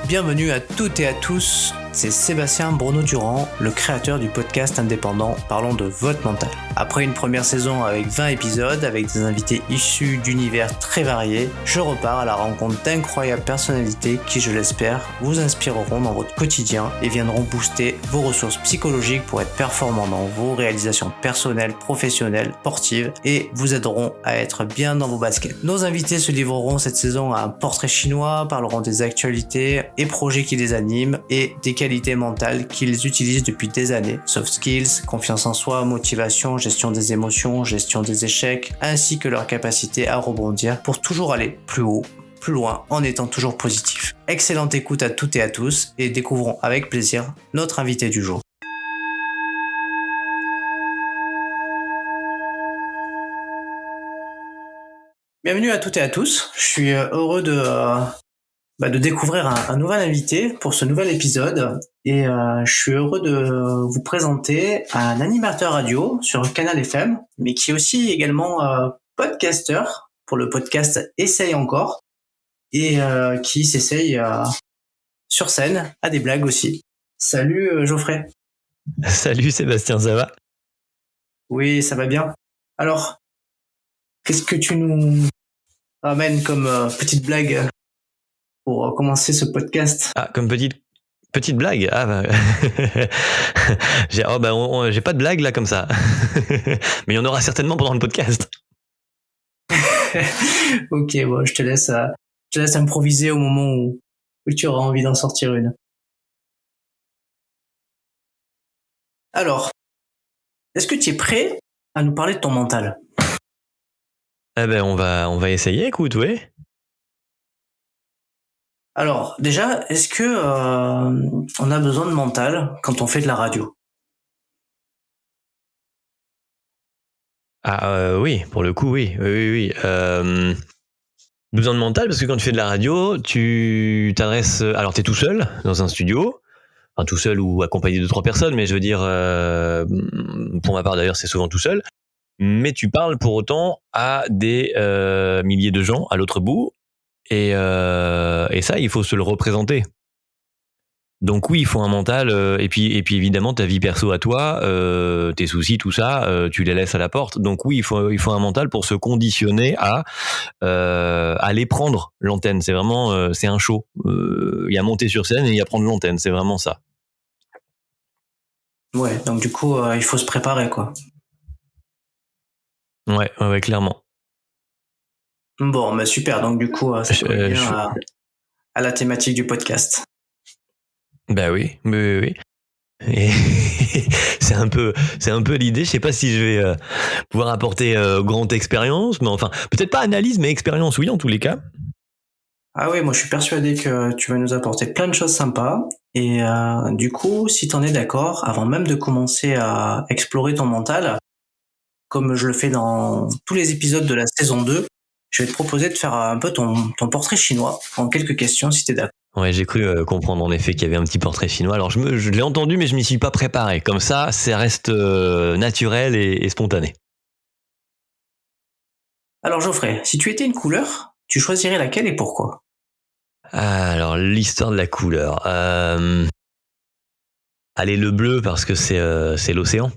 Bienvenue à toutes et à tous, c'est Sébastien Bruno-Durand, le créateur du podcast indépendant Parlons de votre mental. Après une première saison avec 20 épisodes, avec des invités issus d'univers très variés, je repars à la rencontre d'incroyables personnalités qui, je l'espère, vous inspireront dans votre quotidien et viendront booster vos ressources psychologiques pour être performants dans vos réalisations personnelles, professionnelles, sportives et vous aideront à être bien dans vos baskets. Nos invités se livreront cette saison à un portrait chinois, parleront des actualités et projets qui les animent et des qualités mentales qu'ils utilisent depuis des années. Soft skills, confiance en soi, motivation, gestion des émotions, gestion des échecs, ainsi que leur capacité à rebondir pour toujours aller plus haut, plus loin, en étant toujours positif. Excellente écoute à toutes et à tous et découvrons avec plaisir notre invité du jour. Bienvenue à toutes et à tous. Je suis heureux de découvrir un nouvel invité pour ce nouvel épisode et je suis heureux de vous présenter un animateur radio sur Canal FM, mais qui est aussi également podcasteur pour le podcast Essaye encore et qui s'essaye sur scène à des blagues aussi. Salut Geoffrey. Salut Sébastien, ça va ? Oui, ça va bien. Alors, qu'est-ce que tu nous ramènes comme petite blague pour commencer ce podcast? Ah, comme petite blague. Ah bah j'ai pas de blague là comme ça. Mais il y en aura certainement pendant le podcast. Ok, bon, je te laisse improviser au moment où tu auras envie d'en sortir une. Alors, est-ce que tu es prêt à nous parler de ton mental? Eh ben on va essayer, écoute, oui. Alors, déjà, est-ce que on a besoin de mental quand on fait de la radio? Ah oui, pour le coup, oui. Besoin de mental parce que quand tu fais de la radio, tu t'adresses. Alors t'es tout seul dans un studio, enfin tout seul ou accompagné de 3 personnes, mais je veux dire, pour ma part d'ailleurs, c'est souvent tout seul. Mais tu parles pour autant à des milliers de gens à l'autre bout. Et ça, il faut se le représenter. Donc oui, il faut un mental. Et puis évidemment, ta vie perso à toi, tes soucis, tout ça, tu les laisses à la porte. Donc oui, il faut un mental pour se conditionner à aller prendre l'antenne. C'est vraiment, c'est un show. Il y a monter sur scène et il y a prendre l'antenne. C'est vraiment ça. Ouais, donc du coup, il faut se préparer, quoi. Ouais, clairement. Bon, bah super. Donc du coup, ça colle bien à la thématique du podcast. Bah oui. Et c'est un peu l'idée. Je sais pas si je vais pouvoir apporter grande expérience, mais enfin peut-être pas analyse, mais expérience, oui, en tous les cas. Ah oui, moi je suis persuadé que tu vas nous apporter plein de choses sympas. Et du coup, si t'en es d'accord, avant même de commencer à explorer ton mental, comme je le fais dans tous les épisodes de la saison 2, je vais te proposer de faire un peu ton portrait chinois en quelques questions si t'es d'accord. Ouais, j'ai cru comprendre en effet qu'il y avait un petit portrait chinois. Alors je l'ai entendu, mais je m'y suis pas préparé. Comme ça reste naturel et spontané. Alors Geoffrey, si tu étais une couleur, tu choisirais laquelle et pourquoi? Alors l'histoire de la couleur. Allez, le bleu parce que c'est l'océan.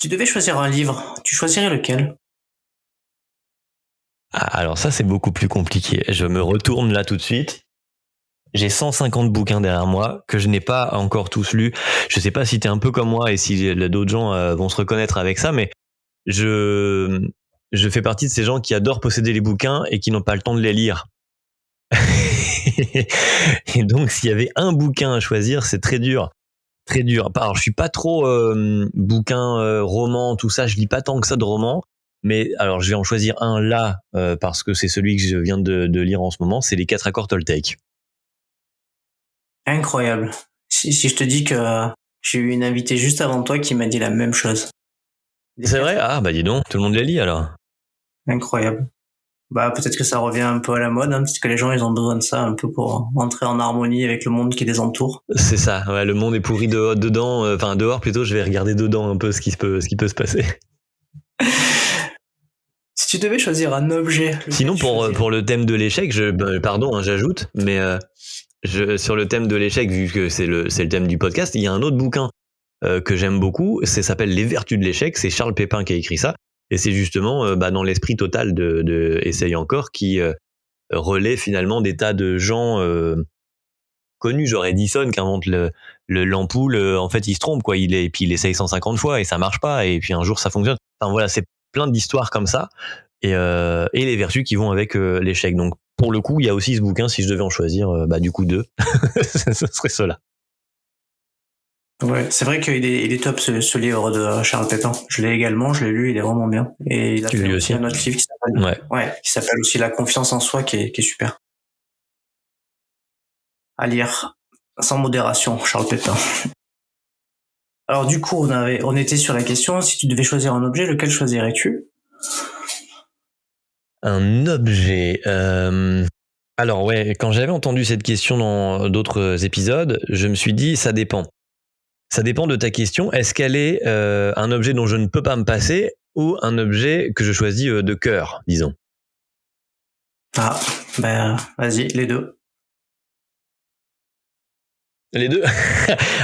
Tu devais choisir un livre, tu choisirais lequel? Alors ça, c'est beaucoup plus compliqué. Je me retourne là tout de suite. J'ai 150 bouquins derrière moi que je n'ai pas encore tous lus. Je sais pas si t'es un peu comme moi et si d'autres gens vont se reconnaître avec ça, mais je fais partie de ces gens qui adorent posséder les bouquins et qui n'ont pas le temps de les lire. Et donc, s'il y avait un bouquin à choisir, c'est très dur. Très dur. Alors, je suis pas trop bouquin, roman, tout ça. Je lis pas tant que ça de romans. Mais alors, je vais en choisir un là parce que c'est celui que je viens de lire en ce moment. C'est les 4 accords Toltec. Incroyable. Si je te dis que j'ai eu une invitée juste avant toi qui m'a dit la même chose. C'est vrai? Ah, bah dis donc, tout le monde les lit alors. Incroyable. Bah peut-être que ça revient un peu à la mode, hein, parce que les gens ils ont besoin de ça un peu pour entrer en harmonie avec le monde qui les entoure. C'est ça, ouais, le monde est pourri dedans, enfin dehors plutôt, je vais regarder dedans un peu ce qui peut se passer. Si tu devais choisir un objet... Sinon, pour le thème de l'échec, pardon, hein, j'ajoute, mais sur le thème de l'échec, vu que c'est le thème du podcast, il y a un autre bouquin que j'aime beaucoup, ça s'appelle Les Vertus de l'échec, c'est Charles Pépin qui a écrit ça, et c'est justement dans l'esprit total de Essaye encore, qui relaie finalement des tas de gens connus, genre Edison qui invente l'ampoule, en fait il se trompe, quoi, puis il essaye 150 fois et ça marche pas, et puis un jour ça fonctionne. Enfin voilà, c'est plein d'histoires comme ça, et les vertus qui vont avec l'échec. Donc pour le coup, il y a aussi ce bouquin, si je devais en choisir, du coup deux, ce serait cela. Ouais, c'est vrai qu'il est top ce livre de Charles Pépin. Je l'ai également, je l'ai lu, il est vraiment bien. Et il a fait aussi un autre livre qui s'appelle aussi La confiance en soi, qui est super. À lire sans modération, Charles Pépin. Alors du coup, on était sur la question, si tu devais choisir un objet, lequel choisirais-tu ? Un objet. Alors ouais, quand j'avais entendu cette question dans d'autres épisodes, je me suis dit, ça dépend. Ça dépend de ta question. Est-ce qu'elle est un objet dont je ne peux pas me passer ou un objet que je choisis de cœur, disons ? Ah, ben vas-y, les deux. Les deux.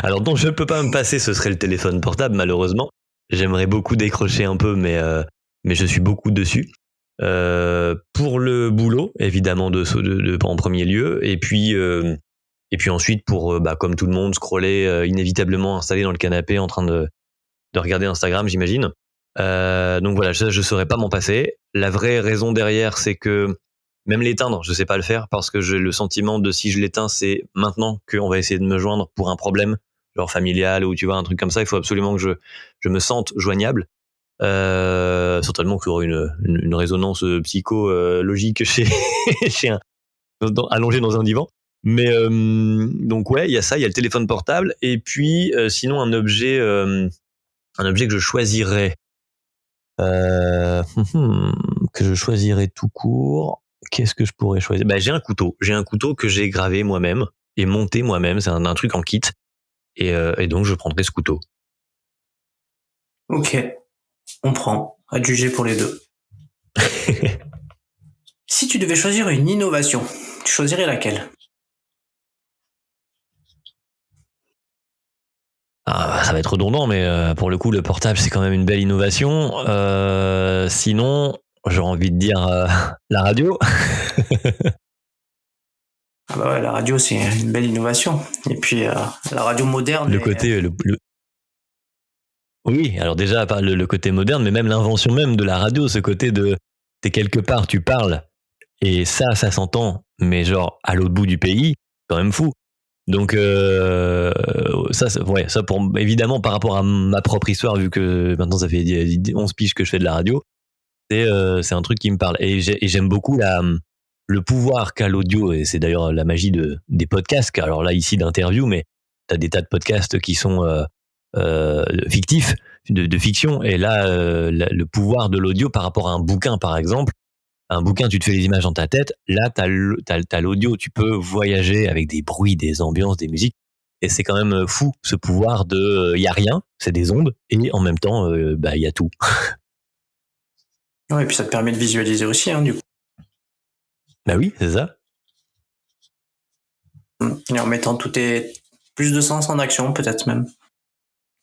Alors, dont je ne peux pas me passer, ce serait le téléphone portable, malheureusement. J'aimerais beaucoup décrocher un peu, mais je suis beaucoup dessus. Pour le boulot, évidemment, en premier lieu. Et puis ensuite, pour, comme tout le monde, scroller inévitablement installé dans le canapé en train de regarder Instagram, j'imagine. Donc voilà, je ne saurais pas m'en passer. La vraie raison derrière, c'est que même l'éteindre, je sais pas le faire parce que j'ai le sentiment de si je l'éteins, c'est maintenant qu'on va essayer de me joindre pour un problème, genre familial ou tu vois un truc comme ça. Il faut absolument que je me sente joignable. Certainement qu'il y aura une résonance psychologique chez allongé dans un divan. Mais donc ouais, il y a ça, il y a le téléphone portable et puis sinon un objet que je choisirais. Que je choisirais tout court. Qu'est-ce que je pourrais choisir ? J'ai un couteau. J'ai un couteau que j'ai gravé moi-même et monté moi-même. C'est un truc en kit. Et donc, je prendrai ce couteau. Ok, on prend. À juger pour les deux. Si tu devais choisir une innovation, tu choisirais laquelle ? Ça va être redondant, mais pour le coup, le portable, c'est quand même une belle innovation. Sinon, j'aurais envie de dire la radio. Ah bah ouais, la radio, c'est une belle innovation. Et puis, la radio moderne... Le côté... Oui, alors déjà, pas le côté moderne, mais même l'invention même de la radio, ce côté de... T'es quelque part, tu parles, et ça s'entend, mais genre à l'autre bout du pays, quand même fou. Donc ça pour évidemment par rapport à ma propre histoire, vu que maintenant ça fait 11 piges que je fais de la radio, c'est un truc qui me parle et j'aime beaucoup le pouvoir qu'a l'audio, et c'est d'ailleurs la magie des podcasts. Alors là ici d'interview, mais t'as des tas de podcasts qui sont fictifs, de fiction, et là le pouvoir de l'audio par rapport à un bouquin par exemple. Un bouquin, tu te fais les images dans ta tête. Là, t'as l'audio. Tu peux voyager avec des bruits, des ambiances, des musiques. Et c'est quand même fou, ce pouvoir de... Il y a rien, c'est des ondes. Et en même temps, il y a tout. Ouais, et puis ça te permet de visualiser aussi, du coup. Bah oui, c'est ça. Et en mettant plus de sens en action, peut-être même.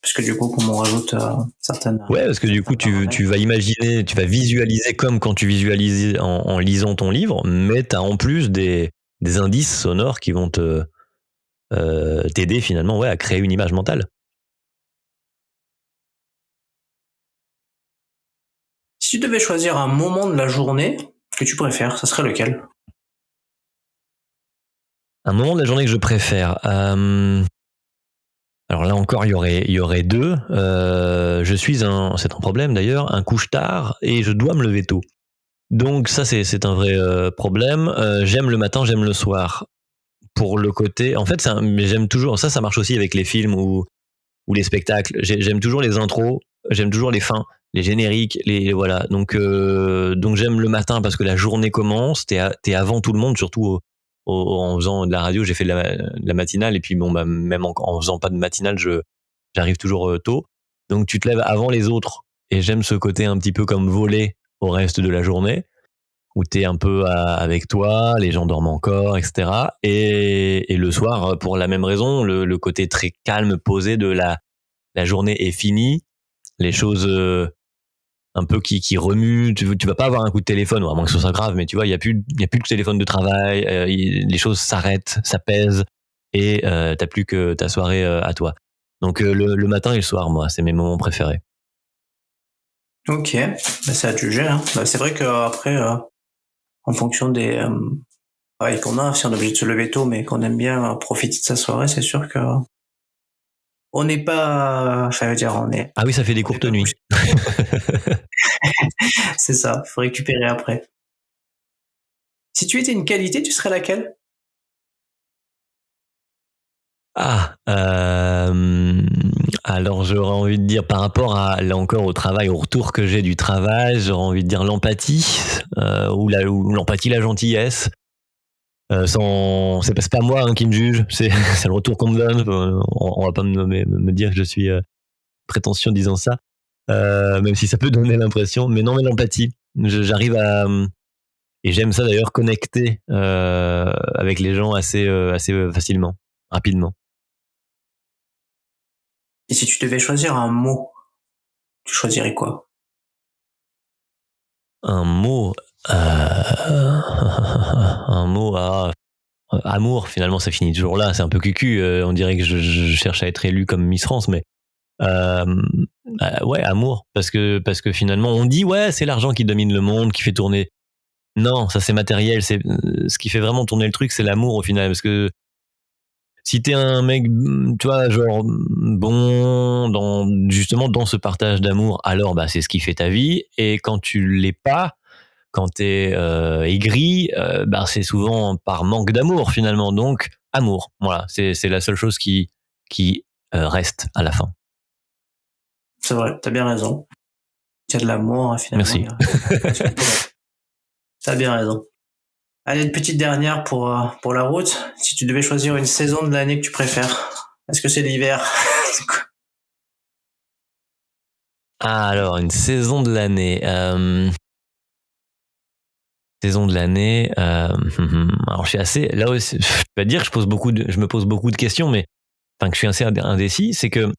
Parce que du coup, comme on rajoute certaines... Ouais, parce que du coup, tu vas imaginer, tu vas visualiser comme quand tu visualises en lisant ton livre, mais tu as en plus des indices sonores qui vont t'aider finalement à créer une image mentale. Si tu devais choisir un moment de la journée que tu préfères, ça serait lequel ? Un moment de la journée que je préfère. Alors là encore, il y aurait deux. C'est un problème d'ailleurs, un couche-tard et je dois me lever tôt. Donc ça, c'est un vrai problème. J'aime le matin, j'aime le soir. Pour le côté, en fait, mais j'aime toujours. Ça marche aussi avec les films ou les spectacles. J'aime toujours les intros, j'aime toujours les fins, les génériques, voilà. Donc j'aime le matin parce que la journée commence. T'es avant tout le monde, surtout en faisant de la radio. J'ai fait de la matinale et puis même en faisant pas de matinale, j'arrive toujours tôt. Donc tu te lèves avant les autres et j'aime ce côté un petit peu comme voler au reste de la journée, où t'es un peu avec toi, les gens dorment encore, etc. Et le soir, pour la même raison, le côté très calme, posé de la journée est finie, les choses un peu qui remuent, tu vas pas avoir un coup de téléphone, ou à moins que ce soit grave, mais tu vois, il y a plus de téléphone de travail, les choses s'arrêtent, s'apaisent, et t'as plus que ta soirée à toi. Donc le matin et le soir, moi, c'est mes moments préférés. Ok, bah, c'est à juger. Hein. Bah, c'est vrai qu'après, en fonction des travails qu'on a, si on est obligé de se lever tôt, mais qu'on aime bien profiter de sa soirée, c'est sûr que on n'est pas, enfin, je veux dire, Ah oui, ça fait des on est courtes pas nuits. couché. C'est ça, faut récupérer après. Si tu étais une qualité, tu serais laquelle? Ah, alors j'aurais envie de dire par rapport à, là encore, au travail, au retour que j'ai du travail, j'aurais envie de dire l'empathie, ou l'empathie, la gentillesse. C'est pas moi qui me juge, c'est c'est le retour qu'on me donne. On va pas me dire que je suis prétentieux en disant ça, même si ça peut donner l'impression. Mais non, mais l'empathie, j'arrive à, et j'aime ça d'ailleurs, connecter avec les gens assez facilement, rapidement. Et si tu devais choisir un mot, tu choisirais quoi? Un mot, un mot à amour. Finalement, ça finit toujours là. C'est un peu cucu. On dirait que je cherche à être élu comme Miss France, mais Euh, ouais, amour, parce que finalement on dit ouais, c'est l'argent qui domine le monde, qui fait tourner. Non, ça c'est matériel. C'est ce qui fait vraiment tourner le truc, c'est l'amour au final. Parce que si t'es un mec, tu vois, genre bon dans justement dans ce partage d'amour, alors bah c'est ce qui fait ta vie. Et quand tu l'es pas, quand t'es aigri, bah c'est souvent par manque d'amour finalement. Donc amour, voilà, c'est la seule chose qui reste à la fin. C'est vrai, t'as bien raison. Il y a de l'amour, hein, finalement. Merci. T'as bien raison. Allez, une petite dernière pour la route. Si tu devais choisir une saison de l'année que tu préfères, est-ce que c'est l'hiver? C'est quoi? Ah, alors, une saison de l'année. Saison de l'année. Alors, je suis assez. Là aussi, je vais dire que je me pose beaucoup de questions, mais enfin, que je suis assez indécis. C'est que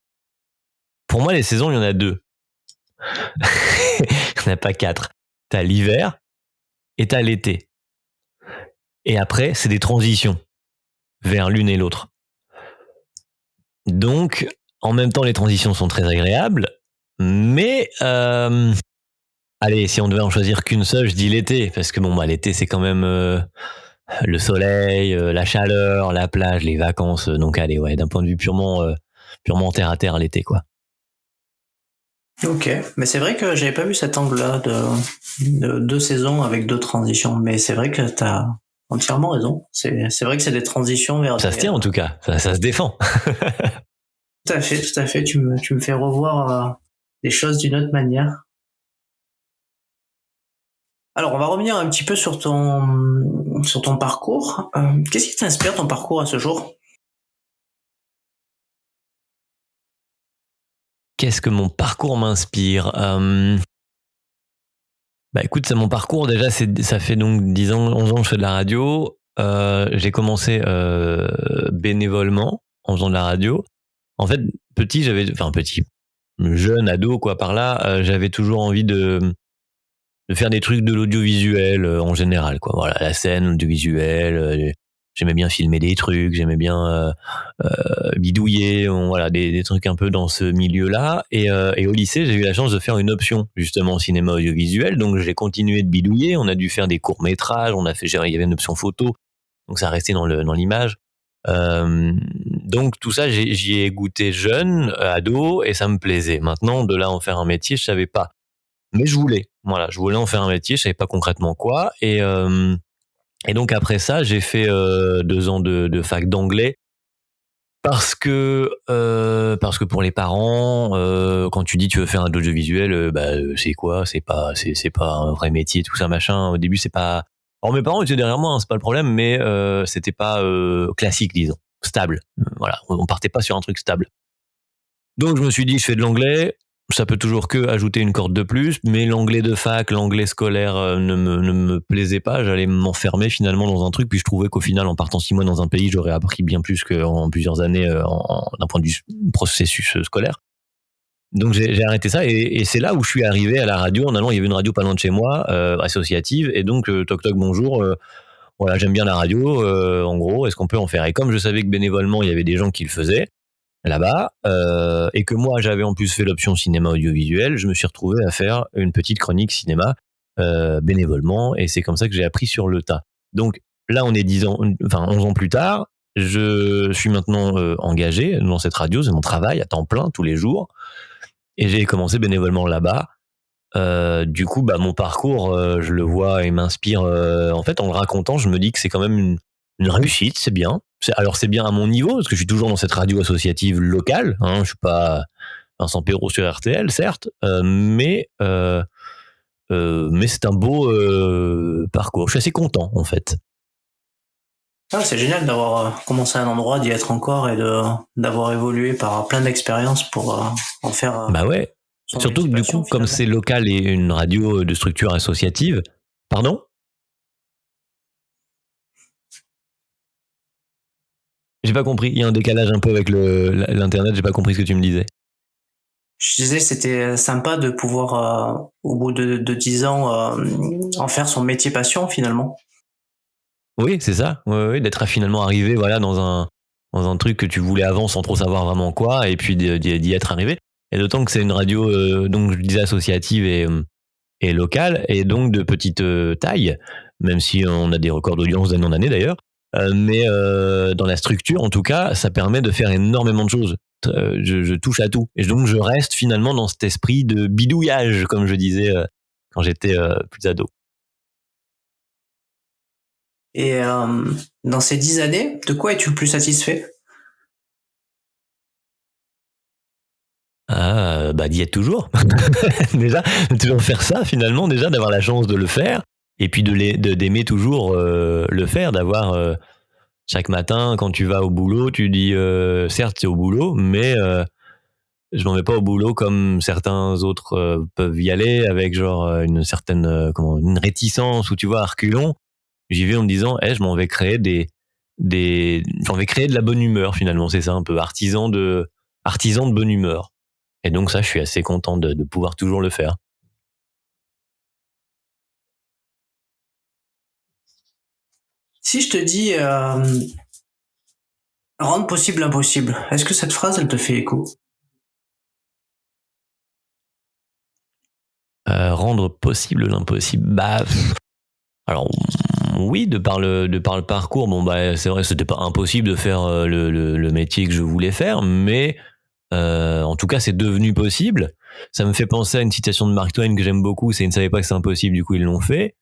pour moi, les saisons, il y en a deux. Il n'y en a pas quatre. T'as l'hiver et t'as l'été. Et après, c'est des transitions vers l'une et l'autre. Donc, en même temps, les transitions sont très agréables, mais allez, si on devait en choisir qu'une seule, je dis l'été, parce que bon, bah, l'été, c'est quand même le soleil, la chaleur, la plage, les vacances. Donc allez, ouais, d'un point de vue purement terre à terre, l'été, quoi. Ok, mais c'est vrai que j'avais pas vu cet angle-là de deux saisons avec deux transitions, mais c'est vrai que t'as entièrement raison. C'est vrai que c'est des transitions vers Ça se tient en tout cas, ça se défend. Tout à fait. Tu me fais revoir les choses d'une autre manière. Alors, on va revenir un petit peu sur ton parcours. Qu'est-ce qui t'inspire ton parcours à ce jour? Qu'est-ce que mon parcours m'inspire Bah écoute, c'est mon parcours déjà, ça fait donc 10 ans, 11 ans que je fais de la radio. J'ai commencé bénévolement en faisant de la radio. En fait, petit, jeune ado quoi par là, j'avais toujours envie de faire des trucs de l'audiovisuel en général quoi. Voilà, la scène, l'audiovisuel. J'aimais bien filmer des trucs, j'aimais bien bidouiller, voilà, des trucs un peu dans ce milieu-là. Et au lycée, j'ai eu la chance de faire une option justement cinéma audiovisuel. Donc j'ai continué de bidouiller. On a dû faire des courts métrages. Il y avait une option photo, donc ça restait dans l'image. Donc tout ça, j'y ai goûté jeune, ado, et ça me plaisait. Maintenant, de là en faire un métier, je savais pas. Mais je voulais, voilà, je voulais en faire un métier, je savais pas concrètement quoi. Et donc après ça, j'ai fait 2 ans de fac d'anglais parce que pour les parents, quand tu dis tu veux faire un audiovisuel, c'est quoi? C'est pas un vrai métier, tout ça machin. Au début, c'est pas. Alors mes parents étaient derrière moi, hein, c'est pas le problème, mais c'était pas classique, disons, stable. Voilà, on partait pas sur un truc stable. Donc je me suis dit, je fais de l'anglais. ça peut toujours que ajouter une corde de plus, mais l'anglais de fac, l'anglais scolaire ne me plaisait pas. J'allais m'enfermer finalement dans un truc, puis je trouvais qu'au final, en partant 6 mois dans un pays, j'aurais appris bien plus qu'en plusieurs années d'un point de vue processus scolaire. Donc j'ai arrêté ça, et c'est là où je suis arrivé à la radio en allant. Il y avait une radio pas loin de chez moi, associative, et donc toc toc bonjour. Voilà, j'aime bien la radio. En gros, est-ce qu'on peut en faire? Et comme je savais que bénévolement il y avait des gens qui le faisaient là-bas, et que moi j'avais en plus fait l'option cinéma audiovisuel, je me suis retrouvé à faire une petite chronique cinéma bénévolement, et c'est comme ça que j'ai appris sur le tas. Donc là, on est 11 ans plus tard. Je suis maintenant engagé dans cette radio, c'est mon travail à temps plein tous les jours, et j'ai commencé bénévolement là-bas. Du coup, mon parcours, je le vois et m'inspire. En fait, en le racontant, je me dis que c'est quand même une réussite, c'est bien. C'est bien à mon niveau, parce que je suis toujours dans cette radio associative locale. Je suis pas Vincent Perrault sur RTL, certes, mais c'est un beau parcours. Je suis assez content, en fait. C'est génial d'avoir commencé à un endroit, d'y être encore, et d'avoir évolué par plein d'expériences pour en faire. Bah ouais. Surtout que du coup, comme c'est local et une radio de structure associative. Pardon ? J'ai pas compris. Il y a un décalage un peu avec l'internet. J'ai pas compris ce que tu me disais. Je disais, c'était sympa de pouvoir, au bout de 10 ans, en faire son métier passion finalement. Oui, c'est ça. Oui, d'être finalement arrivé, voilà, dans un truc que tu voulais avant sans trop savoir vraiment quoi, et puis d'y être arrivé. Et d'autant que c'est une radio, donc je disais associative et locale, et donc de petite taille, même si on a des records d'audience d'année en année d'ailleurs. Mais dans la structure, en tout cas, ça permet de faire énormément de choses. Je touche à tout. Et donc je reste finalement dans cet esprit de bidouillage, comme je disais quand j'étais plus ado. Et dans ces 10 années, de quoi es-tu le plus satisfait? D'y être toujours. Déjà, de toujours faire ça finalement, déjà d'avoir la chance de le faire, et puis d'aimer toujours le faire, d'avoir chaque matin quand tu vas au boulot, tu dis certes c'est au boulot, mais je m'en vais pas au boulot comme certains autres peuvent y aller avec genre une certaine une réticence, ou tu vois, à reculons. J'y vais en me disant je m'en vais créer j'en vais créer de la bonne humeur finalement, c'est ça un peu, artisan de bonne humeur. Et donc ça, je suis assez content de pouvoir toujours le faire. Si je te dis rendre possible l'impossible, est-ce que cette phrase, elle te fait écho? Rendre possible l'impossible. Alors oui, de par le parcours, c'est vrai, c'était pas impossible de faire le métier que je voulais faire, mais en tout cas, c'est devenu possible. Ça me fait penser à une citation de Mark Twain que j'aime beaucoup. C'est: ils ne savaient pas que c'est impossible, du coup ils l'ont fait.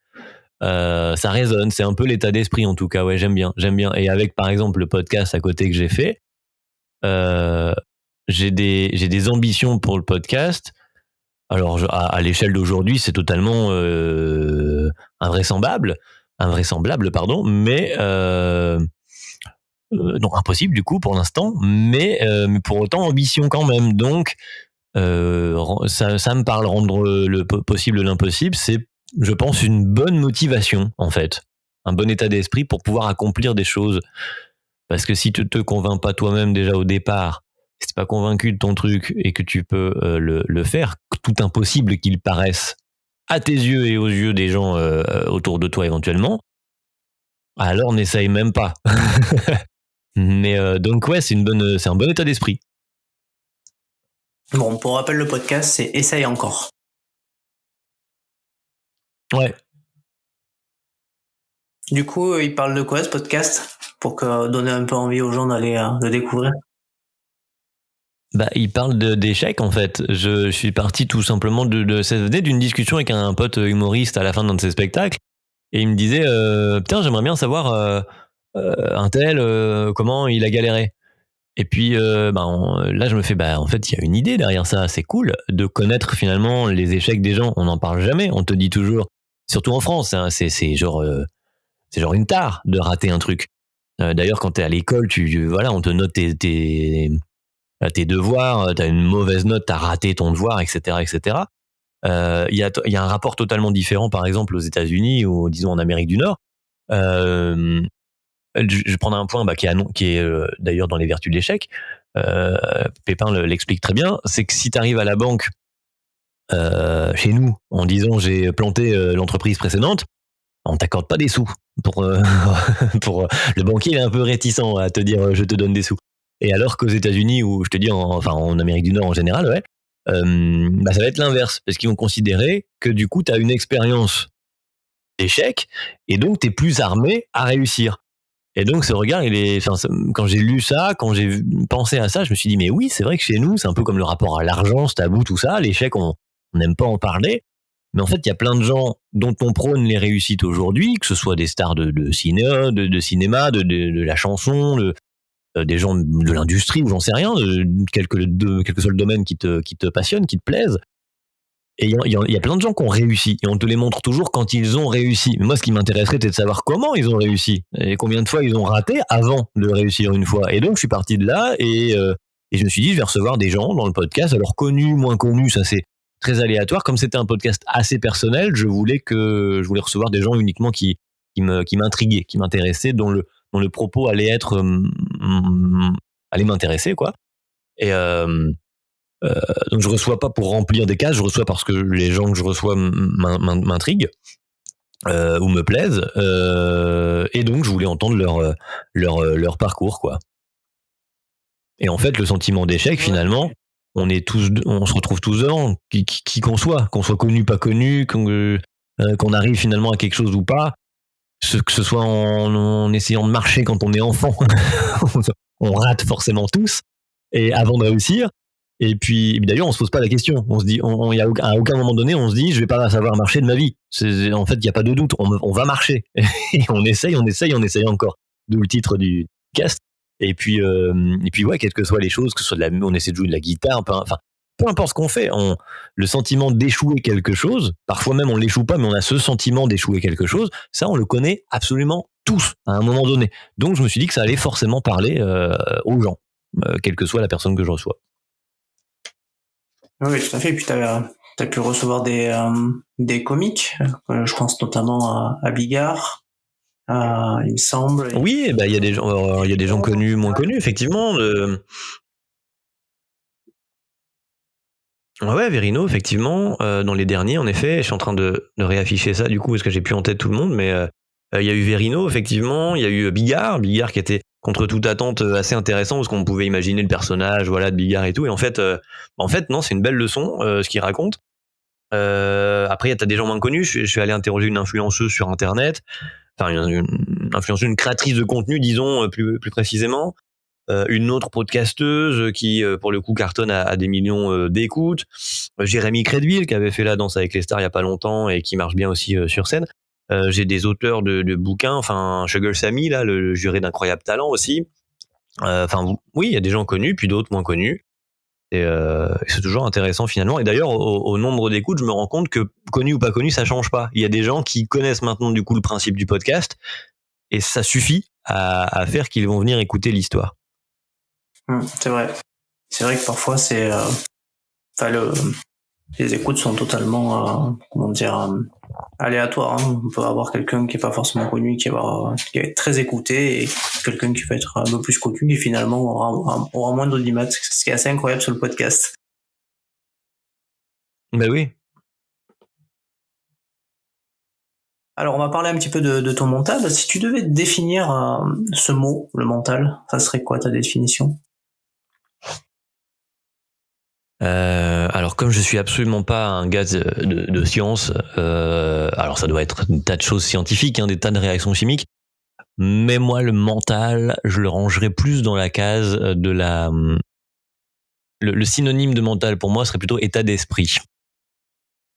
Ça résonne, c'est un peu l'état d'esprit en tout cas. Ouais, j'aime bien. Et avec par exemple le podcast à côté que j'ai fait, j'ai des ambitions pour le podcast. Alors à l'échelle d'aujourd'hui, c'est totalement invraisemblable, pardon, mais non, impossible du coup pour l'instant, mais pour autant ambition quand même. Donc ça me parle. Rendre le possible l'impossible, c'est, je pense, une bonne motivation en fait, un bon état d'esprit pour pouvoir accomplir des choses. Parce que si tu te convaincs pas toi-même déjà au départ, si t'es pas convaincu de ton truc et que tu peux le faire, tout impossible qu'il paraisse à tes yeux et aux yeux des gens autour de toi éventuellement, alors n'essaye même pas. Mais donc ouais, c'est un bon état d'esprit. Bon, pour rappel, le podcast, c'est Essaye encore. Ouais. Du coup, il parle de quoi ce podcast, pour donner un peu envie aux gens d'aller le découvrir? Il parle d'échecs en fait. Je suis parti tout simplement ça venait d'une discussion avec un pote humoriste à la fin d'un de ses spectacles, et il me disait putain, j'aimerais bien savoir un tel comment il a galéré. Et puis là je me fais en fait il y a une idée derrière ça, c'est cool de connaître finalement les échecs des gens. On n'en parle jamais, on te dit toujours, surtout en France, hein, c'est genre une tare de rater un truc. D'ailleurs quand t'es à l'école, voilà, on te note tes tes devoirs, t'as une mauvaise note, t'as raté ton devoir, etc., etc. Il y a un rapport totalement différent, par exemple, aux États-Unis ou disons en Amérique du Nord. Je prends un point qui est d'ailleurs dans les vertus de l'échec. Pépin l'explique très bien, c'est que si tu arrives à la banque chez nous en disant j'ai planté l'entreprise précédente, on t'accorde pas des sous pour pour le banquier il est un peu réticent à te dire je te donne des sous. Et alors qu'aux États-Unis ou je te dis en Amérique du Nord en général, ouais, ça va être l'inverse parce qu'ils vont considérer que du coup tu as une expérience d'échec et donc tu es plus armé à réussir. Et donc ce regard, quand j'ai lu ça, quand j'ai pensé à ça, je me suis dit mais oui, c'est vrai que chez nous, c'est un peu comme le rapport à l'argent, c'est tabou, tout ça. L'échec, on n'aime pas en parler. Mais en fait, il y a plein de gens dont on prône les réussites aujourd'hui, que ce soit des stars de cinéma, de la chanson, des gens de l'industrie ou j'en sais rien, quel que soit le domaine qui te passionne, qui te plaise. Et il y a plein de gens qui ont réussi et on te les montre toujours quand ils ont réussi. Mais moi, ce qui m'intéresserait, c'est de savoir comment ils ont réussi et combien de fois ils ont raté avant de réussir une fois. Et donc, je suis parti de là et je me suis dit, je vais recevoir des gens dans le podcast. Alors, connus, moins connus, ça c'est très aléatoire. Comme c'était un podcast assez personnel, je voulais recevoir des gens uniquement qui m'intriguaient, qui m'intéressaient, dont le propos allait allait m'intéresser, quoi. Et donc je reçois pas pour remplir des cases, je reçois parce que les gens que je reçois m'intriguent ou me plaisent, et donc je voulais entendre leur parcours, quoi. Et en fait, le sentiment d'échec, finalement, on se retrouve tous dedans, qui qu'on soit connu, pas connu, qu'on arrive finalement à quelque chose ou pas, que ce soit en essayant de marcher quand on est enfant, on rate forcément tous, et avant de réussir. Et puis d'ailleurs, on se pose pas la question. On se dit, à aucun moment donné, on se dit, je vais pas savoir marcher de ma vie. En fait, il y a pas de doute. On va marcher. Et on essaye encore. D'où le titre du cast. Et puis ouais, quelles que soient les choses, que ce soit on essaie de jouer de la guitare, peu importe ce qu'on fait, le sentiment d'échouer quelque chose, parfois même on l'échoue pas, mais on a ce sentiment d'échouer quelque chose, ça on le connaît absolument tous à un moment donné. Donc je me suis dit que ça allait forcément parler aux gens, quelle que soit la personne que je reçois. Oui, tout à fait. Et puis t'as pu recevoir des comiques. Je pense notamment à Bigard, il me semble. Oui, il y a des gens connus, moins connus, effectivement. Ouais, Verino, effectivement. Dans les derniers, en effet, je suis en train de réafficher ça, du coup, parce que j'ai plus en tête tout le monde, mais il y a eu Verino, effectivement. Il y a eu Bigard qui était contre toute attente assez intéressant parce qu'on pouvait imaginer le personnage, voilà, de Bigard et tout. Et en fait, non, c'est une belle leçon ce qu'il raconte. Après, t'as des gens moins connus. Je suis allé interroger une influenceuse sur Internet, enfin une influenceuse, une créatrice de contenu, disons plus précisément. Une autre podcasteuse qui, pour le coup, cartonne à des millions d'écoutes. Jérémy Crédville, qui avait fait La Danse avec les stars il y a pas longtemps et qui marche bien aussi sur scène. J'ai des auteurs de bouquins, enfin Sugar Sammy, là, le juré d'Incroyable Talent aussi. Oui, il y a des gens connus, puis d'autres moins connus. Et c'est toujours intéressant finalement. Et d'ailleurs, au nombre d'écoutes, je me rends compte que connu ou pas connu, ça change pas. Il y a des gens qui connaissent maintenant du coup le principe du podcast, et ça suffit à faire qu'ils vont venir écouter l'histoire. C'est vrai. C'est vrai que parfois les écoutes sont totalement aléatoires. Hein. On peut avoir quelqu'un qui est pas forcément connu, qui va être très écouté, et quelqu'un qui va être un peu plus connu, et finalement aura moins d'audimat. Ce qui est assez incroyable sur le podcast. Ben oui. Alors, on va parler un petit peu de ton mental. Si tu devais définir ce mot, le mental, ça serait quoi ta définition ? Alors comme je suis absolument pas un gars de science, alors ça doit être des tas de choses scientifiques, des tas de réactions chimiques, mais moi le mental, je le rangerais plus dans la case de le synonyme de mental pour moi serait plutôt état d'esprit.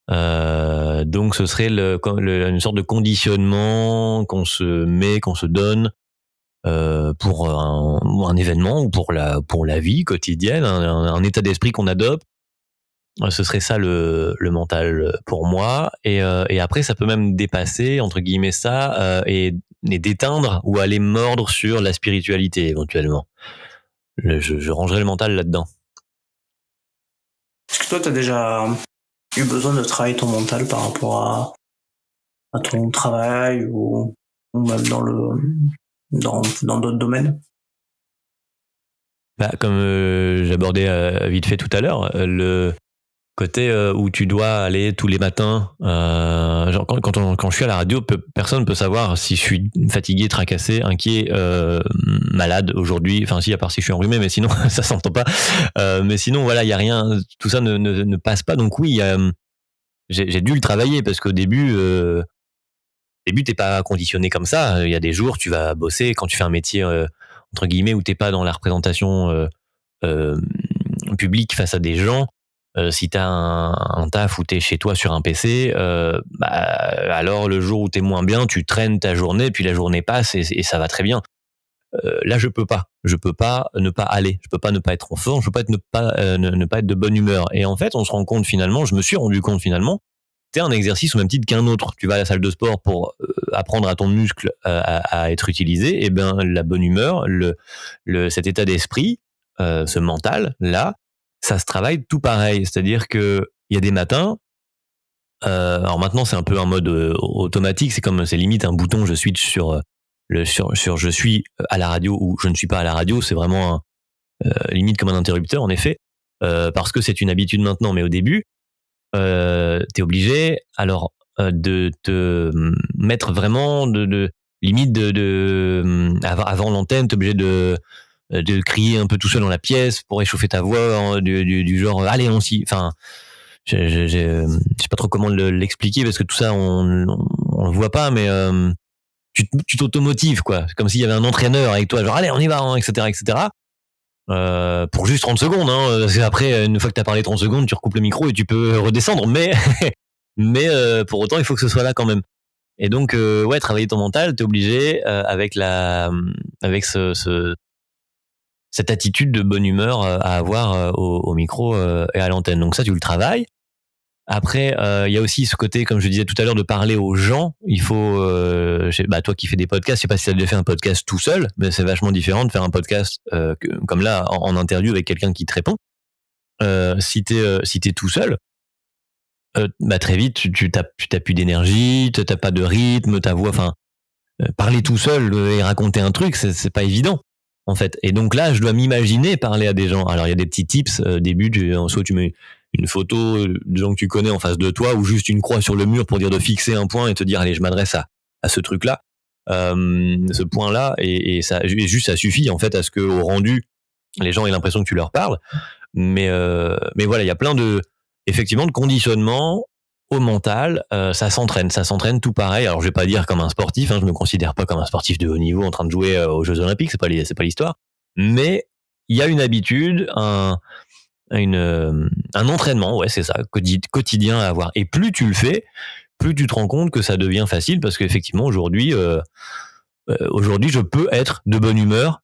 Donc ce serait une sorte de conditionnement qu'on se donne pour un événement ou pour la vie quotidienne, un état d'esprit qu'on adopte. Ce serait ça le mental pour moi, et après ça peut même dépasser entre guillemets ça et d'éteindre ou aller mordre sur la spiritualité éventuellement. je rangerais le mental là-dedans. Est-ce que toi, tu as déjà eu besoin de travailler ton mental par rapport à ton travail ou même dans d'autres domaines? Bah, comme j'abordais vite fait tout à l'heure, le côté où tu dois aller tous les matins, genre quand je suis à la radio, personne peut savoir si je suis fatigué, tracassé, inquiet, malade aujourd'hui. Enfin, si, à part si je suis enrhumé, mais sinon ça s'entend pas. Mais sinon, voilà, il y a rien. Tout ça ne passe pas. Donc oui, j'ai dû le travailler parce qu'au début, t'es pas conditionné comme ça. Il y a des jours, tu vas bosser quand tu fais un métier entre guillemets où t'es pas dans la représentation euh, publique face à des gens. Si t'as un taf où t'es chez toi sur un PC, alors le jour où t'es moins bien, tu traînes ta journée, puis la journée passe et ça va très bien. Là, je peux pas ne pas aller, je peux pas ne pas être en forme, je peux pas ne pas être de bonne humeur. Et en fait, je me suis rendu compte finalement, c'est un exercice au même titre qu'un autre. Tu vas à la salle de sport pour apprendre à ton muscle à être utilisé. Et ben la bonne humeur, cet état d'esprit, ce mental là, ça se travaille tout pareil. C'est-à-dire que il y a des matins. Alors maintenant c'est un peu un mode automatique. C'est limite un bouton. Je switch sur je suis à la radio ou je ne suis pas à la radio. C'est vraiment limite comme un interrupteur en effet, parce que c'est une habitude maintenant. Mais au début t'es obligé alors de te mettre vraiment de limite avant l'antenne, t'es obligé de crier un peu tout seul dans la pièce pour réchauffer ta voix, hein, du genre allez on s'y, enfin je sais pas trop comment l'expliquer parce que tout ça on le voit pas, mais tu t'automotives quoi, c'est comme s'il y avait un entraîneur avec toi, genre allez on y va, hein, etc. Pour juste 30 secondes, hein, parce qu'après, une fois que t'as parlé 30 secondes, tu recoupes le micro et tu peux redescendre, mais pour autant, il faut que ce soit là quand même. Et donc, ouais, travailler ton mental, t'es obligé avec cette attitude de bonne humeur à avoir au micro et à l'antenne. Donc ça, tu le travailles. Après, il y a aussi ce côté, comme je disais tout à l'heure, de parler aux gens. Il faut, toi qui fais des podcasts, je sais pas si tu as déjà fait un podcast tout seul, mais c'est vachement différent de faire un podcast comme là, en interview avec quelqu'un qui te répond. Si t'es tout seul, très vite, tu t'as plus d'énergie, t'as pas de rythme, ta voix, enfin, parler tout seul et raconter un truc, c'est pas évident. En fait. Et donc là, je dois m'imaginer parler à des gens. Alors, il y a des petits tips. Début, soit tu mets une photo de gens que tu connais en face de toi, ou juste une croix sur le mur pour dire de fixer un point et te dire, allez, je m'adresse à ce truc-là, ce point-là, et juste ça suffit en fait à ce que au rendu, les gens aient l'impression que tu leur parles. Mais voilà, il y a plein effectivement de conditionnement au mental, ça s'entraîne tout pareil. Alors je vais pas dire comme un sportif, hein, je me considère pas comme un sportif de haut niveau en train de jouer aux Jeux Olympiques, c'est pas l'histoire. Mais il y a une habitude, un entraînement, ouais, c'est ça, quotidien à avoir. Et plus tu le fais, plus tu te rends compte que ça devient facile, parce qu'effectivement aujourd'hui, je peux être de bonne humeur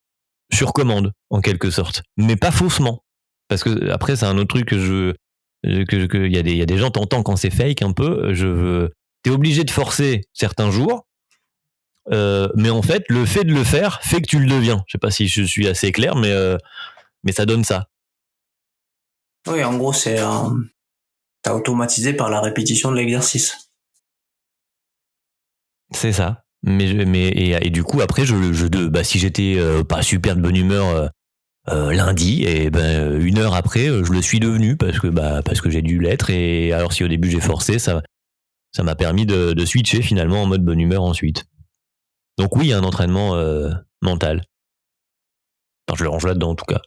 sur commande en quelque sorte, mais pas faussement. Parce que après c'est un autre truc que il y a des gens, t'entends quand c'est fake un peu, t'es obligé de forcer certains jours, mais en fait le fait de le faire fait que tu le deviens. Je sais pas si je suis assez clair, mais ça donne ça. Oui, en gros, t'as automatisé par la répétition de l'exercice. C'est ça. Et du coup après si j'étais pas super de bonne humeur lundi, et ben 1 heure après je le suis devenu parce que j'ai dû l'être. Et alors si au début j'ai forcé, ça m'a permis de switcher finalement en mode bonne humeur ensuite. Donc oui, il y a un entraînement mental. Enfin, je le range là-dedans en tout cas.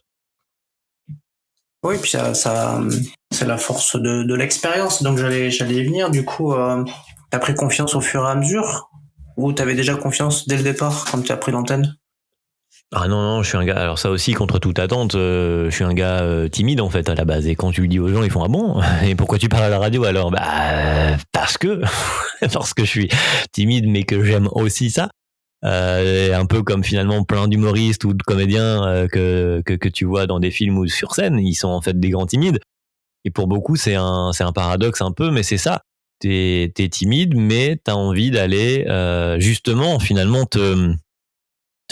Oui, puis ça c'est la force de l'expérience. Donc j'allais y venir. Du coup, t'as pris confiance au fur et à mesure, ou t'avais déjà confiance dès le départ quand tu as pris l'antenne? Ah non, je suis un gars, alors ça aussi, contre toute attente, je suis un gars timide en fait à la base. Et quand tu le dis aux gens, ils font ah bon? Et pourquoi tu parles à la radio alors? Parce que je suis timide, mais que j'aime aussi ça. Un peu comme finalement plein d'humoristes ou de comédiens que tu vois dans des films ou sur scène, ils sont en fait des grands timides. Et pour beaucoup, c'est un paradoxe un peu, mais c'est ça. T'es timide, mais t'as envie d'aller justement finalement te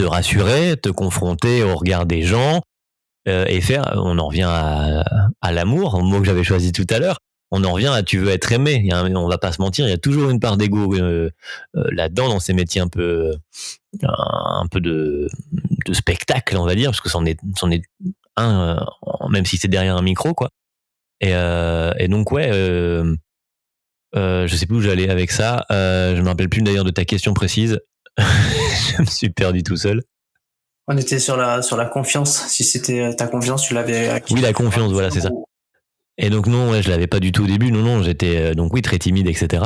rassurer, te confronter au regard des gens, et faire, on en revient à l'amour, au mot que j'avais choisi tout à l'heure. On en revient à tu veux être aimé. On va pas se mentir, il y a toujours une part d'ego là-dedans dans ces métiers un peu de spectacle, on va dire, parce que c'en est un, même si c'est derrière un micro, quoi. Et donc ouais, je sais plus où j'allais avec ça. Je me rappelle plus d'ailleurs de ta question précise. Je me suis perdu tout seul. On était sur la confiance. Si c'était ta confiance, tu l'avais acquis. Oui, la confiance, voilà, c'est ça. Et donc non, ouais, je l'avais pas du tout au début. Non, j'étais donc oui très timide, etc.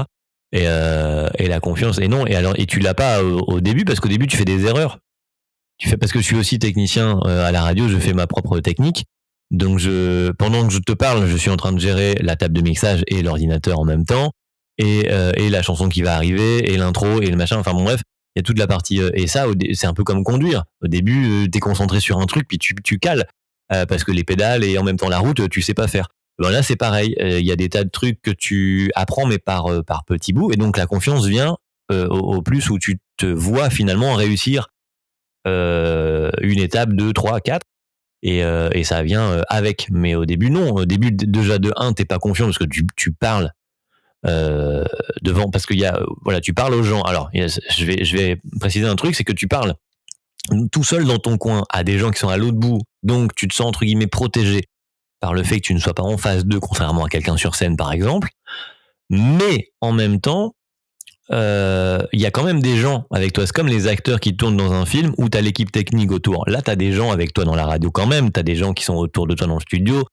Et la confiance. Et non. Et tu l'as pas au début parce qu'au début tu fais des erreurs. Parce que je suis aussi technicien à la radio, je fais ma propre technique. Donc pendant que je te parle, je suis en train de gérer la table de mixage et l'ordinateur en même temps, et la chanson qui va arriver, et l'intro, et le machin. Enfin bon, bref, il y a toute la partie. Et ça, c'est un peu comme conduire. Au début, t'es concentré sur un truc, puis tu cales. Parce que les pédales et en même temps la route, tu sais pas faire. Ben là, c'est pareil. Il y a des tas de trucs que tu apprends, mais par petits bouts. Et donc la confiance vient au plus où tu te vois finalement réussir une étape, 2, 3, 4. Et ça vient avec. Mais au début, non. Au début, déjà de 1, t'es pas confiant parce que tu parles devant, parce qu'il y a, voilà, tu parles aux gens. Alors, je vais préciser un truc, c'est que tu parles tout seul dans ton coin à des gens qui sont à l'autre bout. Donc, tu te sens entre guillemets protégé par le fait que tu ne sois pas en face d'eux, contrairement à quelqu'un sur scène, par exemple. Mais en même temps, il y a quand même des gens avec toi. C'est comme les acteurs qui tournent dans un film où t'as l'équipe technique autour. Là, t'as des gens avec toi dans la radio quand même. T'as des gens qui sont autour de toi dans le studio,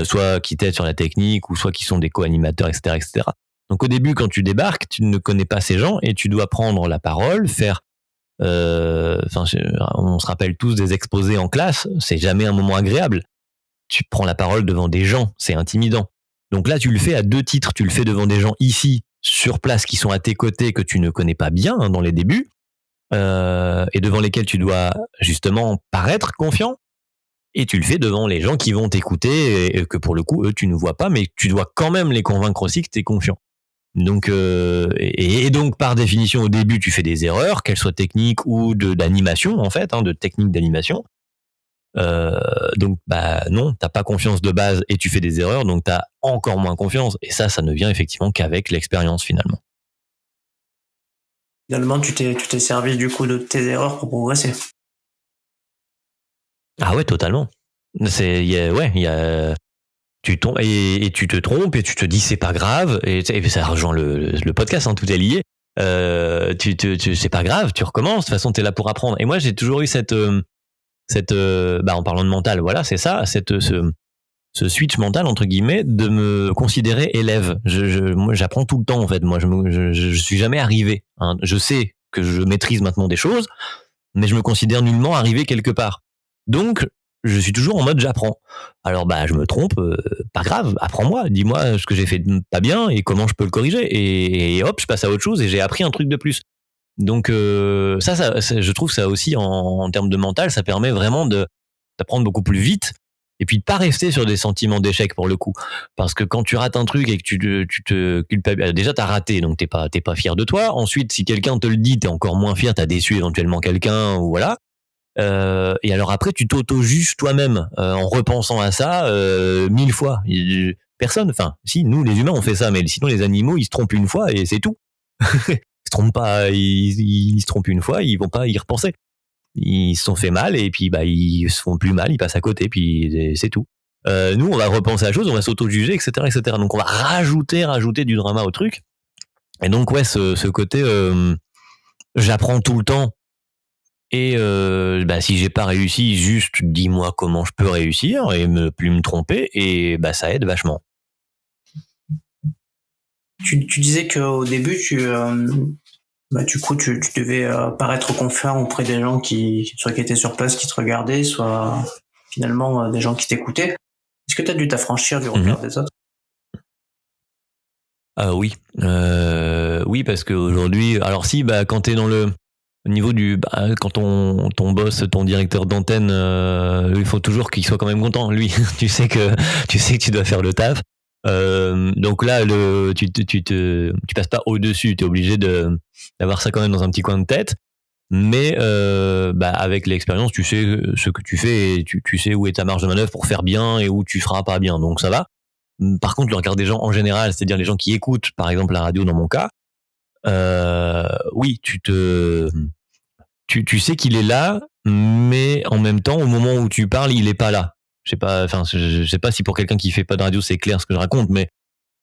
soit qui t'aident sur la technique, ou soit qui sont des co-animateurs, etc., etc. Donc au début, quand tu débarques, tu ne connais pas ces gens et tu dois prendre la parole, faire. On se rappelle tous des exposés en classe. C'est jamais un moment agréable. Tu prends la parole devant des gens, c'est intimidant. Donc là, tu le fais à 2 titres. Tu le fais devant des gens ici, sur place, qui sont à tes côtés, que tu ne connais pas bien dans les débuts, et devant lesquels tu dois justement paraître confiant. Et tu le fais devant les gens qui vont t'écouter, et que pour le coup, eux, tu ne vois pas, mais tu dois quand même les convaincre aussi que tu es confiant. Donc, et donc, par définition, au début, tu fais des erreurs, qu'elles soient techniques ou d'animation, en fait, de technique d'animation. Donc bah non, t'as pas confiance de base et tu fais des erreurs, donc t'as encore moins confiance. Et ça ne vient effectivement qu'avec l'expérience finalement. Finalement, tu t'es servi du coup de tes erreurs pour progresser. Ah ouais, totalement. Tu tombes et tu te trompes et tu te dis c'est pas grave, et ça rejoint le podcast, hein, tout est lié. C'est pas grave, tu recommences. De toute façon, t'es là pour apprendre. Et moi, j'ai toujours eu cette en parlant de mental, voilà, c'est ça, ce switch mental entre guillemets, de me considérer élève. Moi, j'apprends tout le temps en fait. Moi, je suis jamais arrivé. Hein. Je sais que je maîtrise maintenant des choses, mais je me considère nullement arrivé quelque part. Donc, je suis toujours en mode j'apprends. Alors je me trompe, pas grave, apprends-moi, dis-moi ce que j'ai fait pas bien et comment je peux le corriger. Et hop, je passe à autre chose et j'ai appris un truc de plus. Donc ça, je trouve ça aussi en termes de mental, ça permet vraiment d'apprendre beaucoup plus vite et puis de pas rester sur des sentiments d'échec pour le coup. Parce que quand tu rates un truc et que tu te culpabilises, déjà t'as raté, donc t'es pas fier de toi. Ensuite, si quelqu'un te le dit, t'es encore moins fier, t'as déçu éventuellement quelqu'un ou voilà. Et alors après, tu t'auto-juges toi-même en repensant à ça 1000 fois. Personne, enfin, si nous les humains on fait ça, mais sinon les animaux ils se trompent une fois et c'est tout. Ils se trompent pas, ils se trompent une fois, ils vont pas y repenser. Ils se sont fait mal et puis ils se font plus mal, ils passent à côté, puis c'est tout. Nous, on va repenser à la chose, on va s'auto-juger, etc., etc. Donc on va rajouter du drama au truc. Et donc ouais, ce côté, j'apprends tout le temps. Et si j'ai pas réussi, juste dis-moi comment je peux réussir et plus me tromper, et ça aide vachement. Tu disais qu'au début, tu devais paraître confiant auprès des gens qui étaient sur place, qui te regardaient, soit finalement des gens qui t'écoutaient. Est-ce que tu as dû t'affranchir du regard des autres ? Oui. Oui, parce qu'aujourd'hui, alors si, quand t'es au niveau quand ton boss, ton directeur d'antenne, il faut toujours qu'il soit quand même content. Lui, tu sais que tu dois faire le taf. Donc là, tu passes pas au-dessus. T'es obligé d'avoir ça quand même dans un petit coin de tête. mais avec l'expérience, tu sais ce que tu fais et tu sais où est ta marge de manœuvre pour faire bien et où tu feras pas bien, donc ça va. Par contre, le regard des gens en général, c'est-à-dire les gens qui écoutent, par exemple la radio dans mon cas, oui, tu sais qu'il est là, mais en même temps, au moment où tu parles, il est pas là. Je sais pas si pour quelqu'un qui fait pas de radio, c'est clair ce que je raconte, mais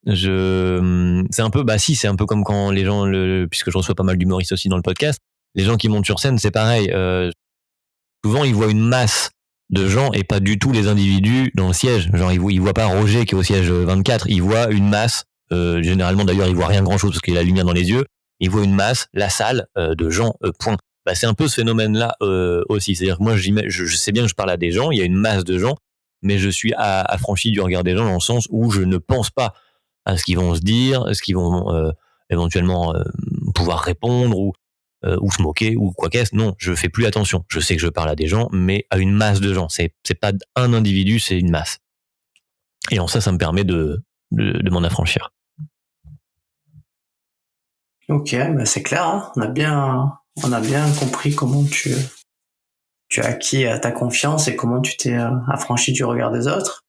c'est un peu, c'est un peu comme quand les gens, puisque je reçois pas mal d'humoristes aussi dans le podcast, les gens qui montent sur scène, c'est pareil. Souvent, ils voient une masse de gens et pas du tout les individus dans le siège. Genre, ils voient pas Roger qui est au siège 24, ils voient une masse. Généralement, d'ailleurs, ils voient rien grand chose parce qu'il a la lumière dans les yeux. Ils voient une masse, la salle de gens. Point. C'est un peu ce phénomène-là aussi. C'est-à-dire que moi, je sais bien que je parle à des gens, il y a une masse de gens, mais je suis affranchi du regard des gens dans le sens où je ne pense pas à ce qu'ils vont se dire, ce qu'ils vont éventuellement pouvoir répondre ou se moquer ou quoi qu'est-ce. Non, je fais plus attention. Je sais que je parle à des gens, mais à une masse de gens. C'est pas un individu, c'est une masse. Et en ça me permet de m'en affranchir. Ok, c'est clair. Hein. On a bien compris comment tu as acquis ta confiance et comment tu t'es affranchi du regard des autres.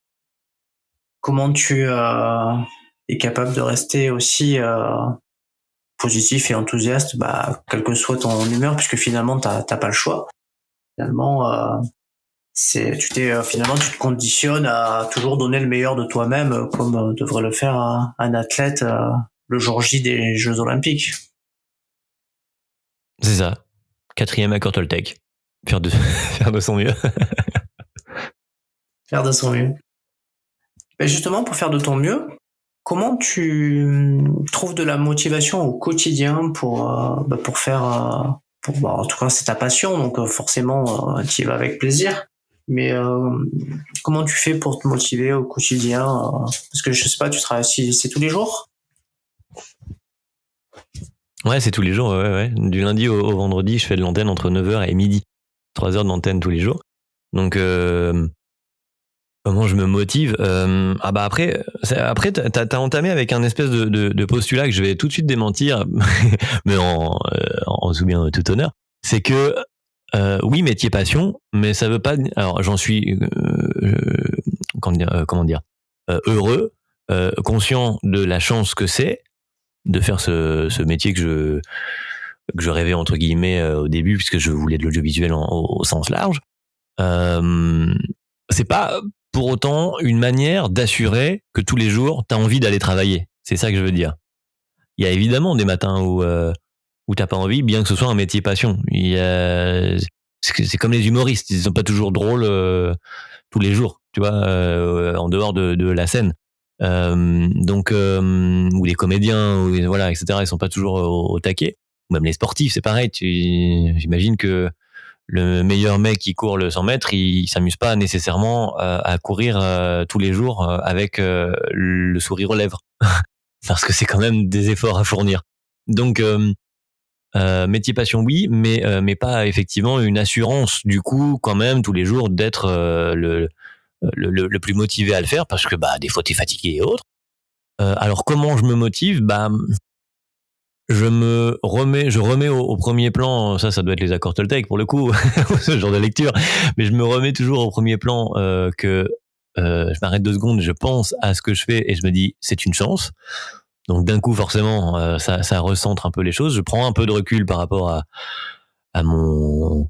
Comment tu es capable de rester aussi positif et enthousiaste, quelle que soit ton humeur, puisque finalement t'as pas le choix. Finalement, tu te conditionnes à toujours donner le meilleur de toi-même, comme devrait le faire un athlète le jour J des Jeux Olympiques. C'est ça. 4e accord Toltec. Faire de son mieux. Faire de son mieux. Mais justement, pour faire de ton mieux, comment tu trouves de la motivation au quotidien pour faire, en tout cas c'est ta passion, donc forcément tu y vas avec plaisir. Mais comment tu fais pour te motiver au quotidien parce que je sais pas, tu travailles, c'est tous les jours? Ouais, c'est tous les jours, ouais. Du lundi au vendredi, je fais de l'antenne entre 9h et midi. 3 heures d'antenne tous les jours. Donc, comment je me motive après, t'as entamé avec un espèce de postulat que je vais tout de suite démentir, mais en souvient tout honneur. C'est que, oui, métier passion, mais ça veut pas... Alors, j'en suis... comment dire heureux, conscient de la chance que c'est de faire ce métier que je rêvais entre guillemets au début, puisque je voulais de l'audiovisuel au sens large. C'est pas pour autant une manière d'assurer que tous les jours t'as envie d'aller travailler. C'est ça que je veux dire. Il y a évidemment des matins où t'as pas envie, bien que ce soit un métier passion. C'est comme les humoristes, ils sont pas toujours drôles tous les jours, tu vois, en dehors de la scène. Ou les comédiens, voilà, etc. Ils sont pas toujours au taquet. Même les sportifs, c'est pareil. J'imagine que le meilleur mec qui court le 100 mètres, il s'amuse pas nécessairement à courir tous les jours avec le sourire aux lèvres, parce que c'est quand même des efforts à fournir. Donc métier passion, oui, mais pas effectivement une assurance du coup quand même tous les jours d'être le plus motivé à le faire, parce que des fois t'es fatigué et autres. Alors comment je me motive? Je remets au premier plan, ça doit être les accords Toltec pour le coup, ce genre de lecture, mais je me remets toujours au premier plan que je m'arrête 2 secondes, je pense à ce que je fais et je me dis c'est une chance. Donc d'un coup forcément ça recentre un peu les choses. Je prends un peu de recul par rapport à mon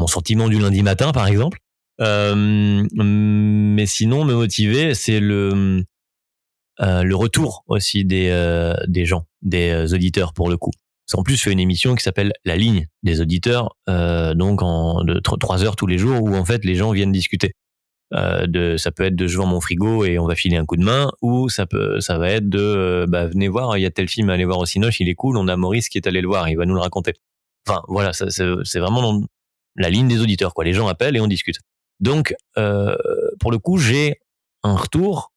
sentiment du lundi matin par exemple. Mais sinon me motiver, c'est le retour aussi des gens, des auditeurs pour le coup. Parce qu'en plus, je fais une émission qui s'appelle La Ligne des auditeurs, donc de 3 heures tous les jours, où en fait les gens viennent discuter. Ça peut être de je vends mon frigo et on va filer un coup de main, ou ça va être de venez voir, il y a tel film, allez voir au Cinoche, il est cool, on a Maurice qui est allé le voir, il va nous le raconter. Enfin voilà, c'est vraiment dans la ligne des auditeurs, quoi. Les gens appellent et on discute. Donc pour le coup, j'ai un retour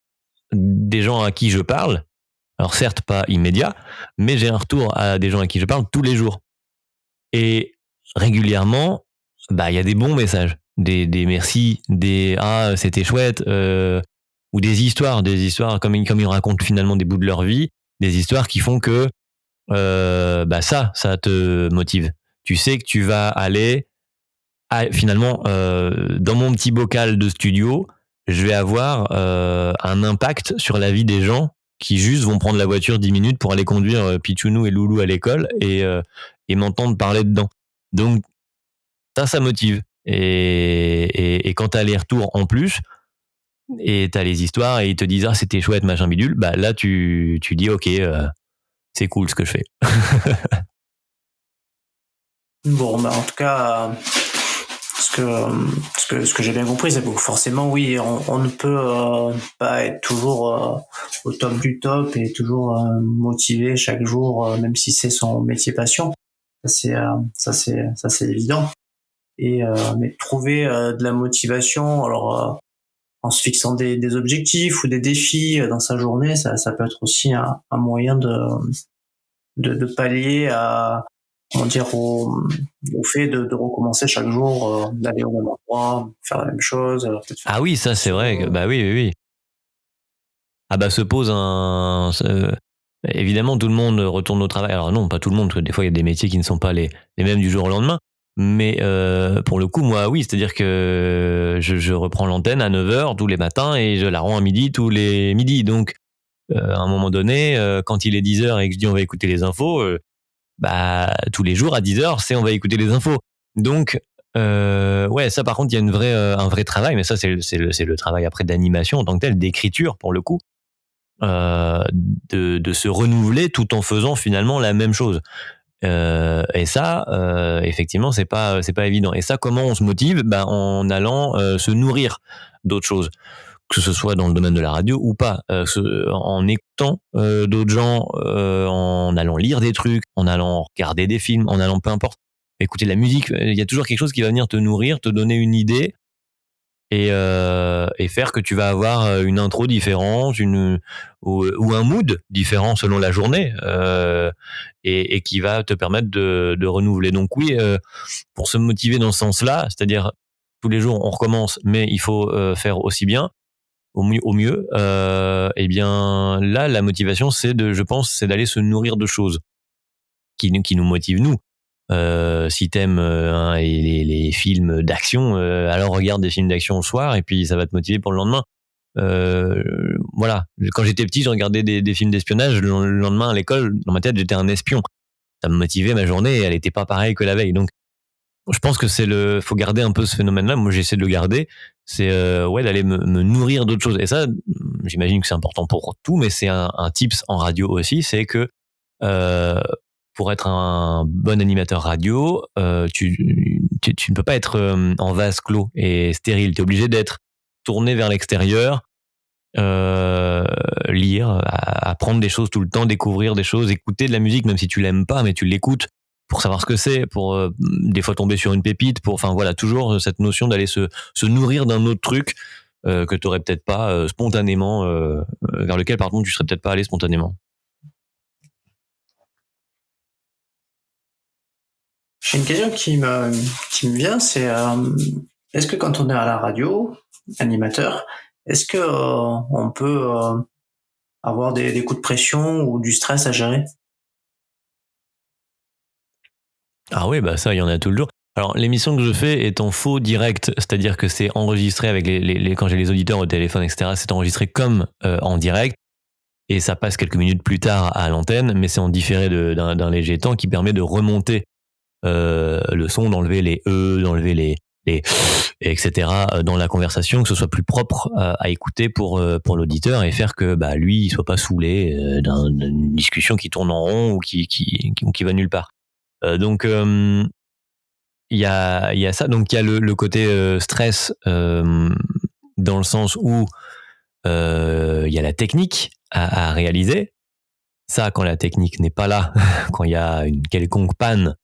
des gens à qui je parle. Alors certes pas immédiat, mais j'ai un retour à des gens à qui je parle tous les jours. Et régulièrement, il y a des bons messages, des merci, des c'était chouette, ou des histoires comme ils racontent finalement des bouts de leur vie, des histoires qui font que ça te motive. tu sais que tu vas aller finalement dans mon petit bocal de studio, je vais avoir un impact sur la vie des gens qui juste vont prendre la voiture 10 minutes pour aller conduire Pichounou et Loulou à l'école et m'entendre parler dedans. Donc ça motive. Et quand t'as les retours en plus, et t'as les histoires, et ils te disent, ah, c'était chouette, machin bidule, bah là, tu dis, ok, c'est cool ce que je fais. Bon, bah, en tout cas, ce que j'ai bien compris, c'est que forcément, oui, on ne peut pas être toujours au top du top et toujours motivé chaque jour, même si c'est son métier passion. Ça c'est évident. Et mais trouver de la motivation, alors en se fixant des objectifs ou des défis dans sa journée, ça peut être aussi un moyen de pallier à, comment dire, au fait de recommencer chaque jour, d'aller au même endroit, faire la même chose, peut-être faire Ah oui, ça c'est vrai. Bah oui. Ah bah se pose évidemment, tout le monde retourne au travail. Alors non, pas tout le monde, parce que des fois il y a des métiers qui ne sont pas les mêmes du jour au lendemain. Mais pour le coup, moi, oui, c'est-à-dire que je reprends l'antenne à 9h tous les matins et je la rends à midi tous les midis. Donc, à un moment donné, quand il est 10h et que je dis on va écouter les infos, bah tous les jours à 10h, c'est on va écouter les infos. Donc, ouais, ça par contre, il y a un vrai travail, mais ça c'est le travail après d'animation en tant que tel, d'écriture pour le coup, de se renouveler tout en faisant finalement la même chose. Et ça, effectivement, c'est pas évident. Et ça, comment on se motive? Ben, en allant se nourrir d'autres choses, que ce soit dans le domaine de la radio ou pas, en écoutant d'autres gens, en allant lire des trucs, en allant regarder des films, en allant peu importe, écouter de la musique. Il y a toujours quelque chose qui va venir te nourrir, te donner une idée et faire que tu vas avoir une intro différente, ou un mood différent selon la journée, et qui va te permettre de renouveler. Donc oui, pour se motiver dans ce sens-là, c'est-à-dire tous les jours on recommence, mais il faut faire aussi bien, au mieux. Et bien là, la motivation, je pense, c'est d'aller se nourrir de choses qui nous motivent nous. Si t'aimes les films d'action, alors regarde des films d'action le soir et puis ça va te motiver pour le lendemain. Voilà. Quand j'étais petit, je regardais des films d'espionnage. Le lendemain à l'école, dans ma tête, j'étais un espion. Ça me motivait ma journée et elle était pas pareille que la veille. Donc, je pense que faut garder un peu ce phénomène-là. Moi, j'essaie de le garder. C'est ouais, d'aller me nourrir d'autres choses. Et ça, j'imagine que c'est important pour tout, mais c'est un tips en radio aussi, c'est que pour être un bon animateur radio, tu ne peux pas être en vase clos et stérile. Tu es obligé d'être tourné vers l'extérieur, lire, apprendre des choses tout le temps, découvrir des choses, écouter de la musique, même si tu l'aimes pas, mais tu l'écoutes pour savoir ce que c'est, pour des fois tomber sur une pépite, enfin voilà, toujours cette notion d'aller se nourrir d'un autre truc que tu aurais peut-être pas spontanément, vers lequel par contre tu serais peut-être pas allé spontanément. J'ai une question qui me vient, c'est est-ce que quand on est à la radio, animateur, est-ce que on peut avoir des coups de pression ou du stress à gérer? Ah oui, bah ça, il y en a tout le jour. Alors, l'émission que je fais est en faux direct, c'est-à-dire que c'est enregistré avec quand j'ai les auditeurs au téléphone, etc., c'est enregistré comme en direct, et ça passe quelques minutes plus tard à l'antenne, mais c'est en différé d'un léger temps qui permet de remonter le son, d'enlever les d'enlever les etc. dans la conversation, que ce soit plus propre à écouter pour l'auditeur, et faire que bah lui il soit pas saoulé d'une discussion qui tourne en rond ou qui va nulle part. Donc il y a ça, donc il y a le côté stress, dans le sens où il y a la technique à réaliser. Ça, quand la technique n'est pas là, quand il y a une quelconque panne,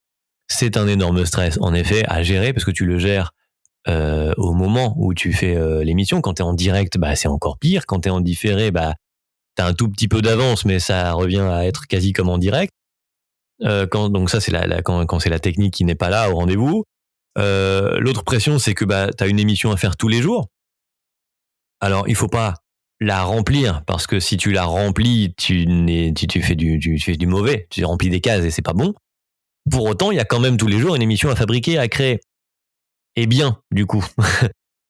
c'est un énorme stress, en effet, à gérer, parce que tu le gères au moment où tu fais l'émission. Quand t'es en direct, bah c'est encore pire. Quand t'es en différé, bah t'as un tout petit peu d'avance, mais ça revient à être quasi comme en direct. Donc ça, c'est quand c'est la technique qui n'est pas là au rendez-vous. L'autre pression, c'est que bah t'as une émission à faire tous les jours. Alors il faut pas la remplir, parce que si tu la remplis, tu fais du mauvais, tu remplis des cases et c'est pas bon. Pour autant, il y a quand même tous les jours une émission à fabriquer, à créer. Et bien, du coup.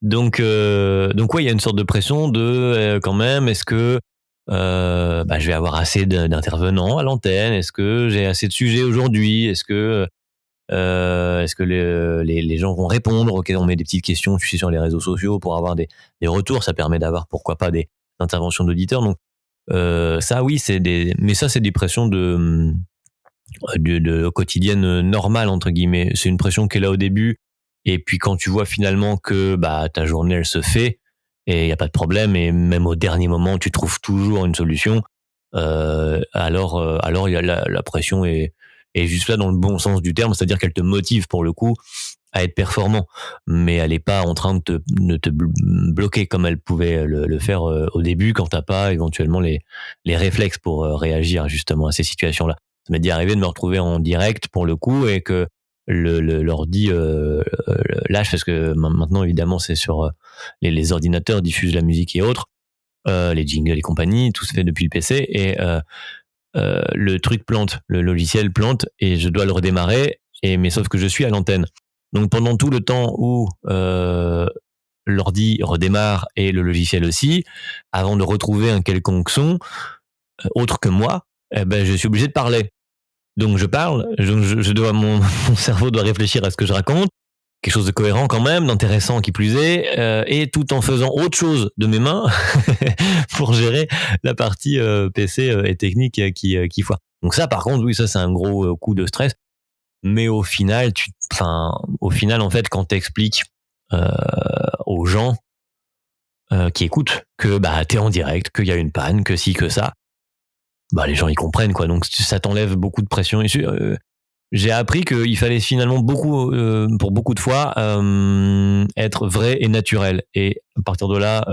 Donc ouais, il y a une sorte de pression de quand même, est-ce que je vais avoir assez d'intervenants à l'antenne? Est-ce que j'ai assez de sujets aujourd'hui? Est-ce que les gens vont répondre? Ok, on met des petites questions, tu sais, sur les réseaux sociaux pour avoir des retours. Ça permet d'avoir, pourquoi pas, des interventions d'auditeurs. Donc ça, oui, mais ça, c'est des pressions de quotidienne normale, entre guillemets. C'est une pression qui est là au début. Et puis quand tu vois finalement que ta journée, elle se fait, et il n'y a pas de problème, et même au dernier moment, tu trouves toujours une solution, alors il y a la pression est juste là dans le bon sens du terme, c'est-à-dire qu'elle te motive pour le coup à être performant, mais elle n'est pas en train de te bloquer comme elle pouvait le faire au début, quand t'as pas éventuellement les réflexes pour réagir justement à ces situations-là. Ça m'est dit arrivé de me retrouver en direct pour le coup, et que l'ordi lâche, parce que maintenant évidemment c'est sur les ordinateurs diffusent la musique et autres, les jingles et compagnie, tout se fait depuis le PC, et le truc plante, le logiciel plante, et je dois le redémarrer, mais sauf que je suis à l'antenne. Donc pendant tout le temps où l'ordi redémarre et le logiciel aussi, avant de retrouver un quelconque son autre que moi, je suis obligé de parler. Donc je parle, je dois mon cerveau doit réfléchir à ce que je raconte, quelque chose de cohérent quand même, d'intéressant qui plus est, et tout en faisant autre chose de mes mains pour gérer la partie PC et technique qui foire. Donc ça, par contre, oui, ça c'est un gros coup de stress. Mais au final, en fait, quand t'expliques aux gens qui écoutent que t'es en direct, qu'il y a une panne, que si, que ça, les gens ils comprennent, quoi. Donc ça t'enlève beaucoup de pression. Et j'ai appris qu'il fallait finalement pour beaucoup de fois, être vrai et naturel. Et à partir de là,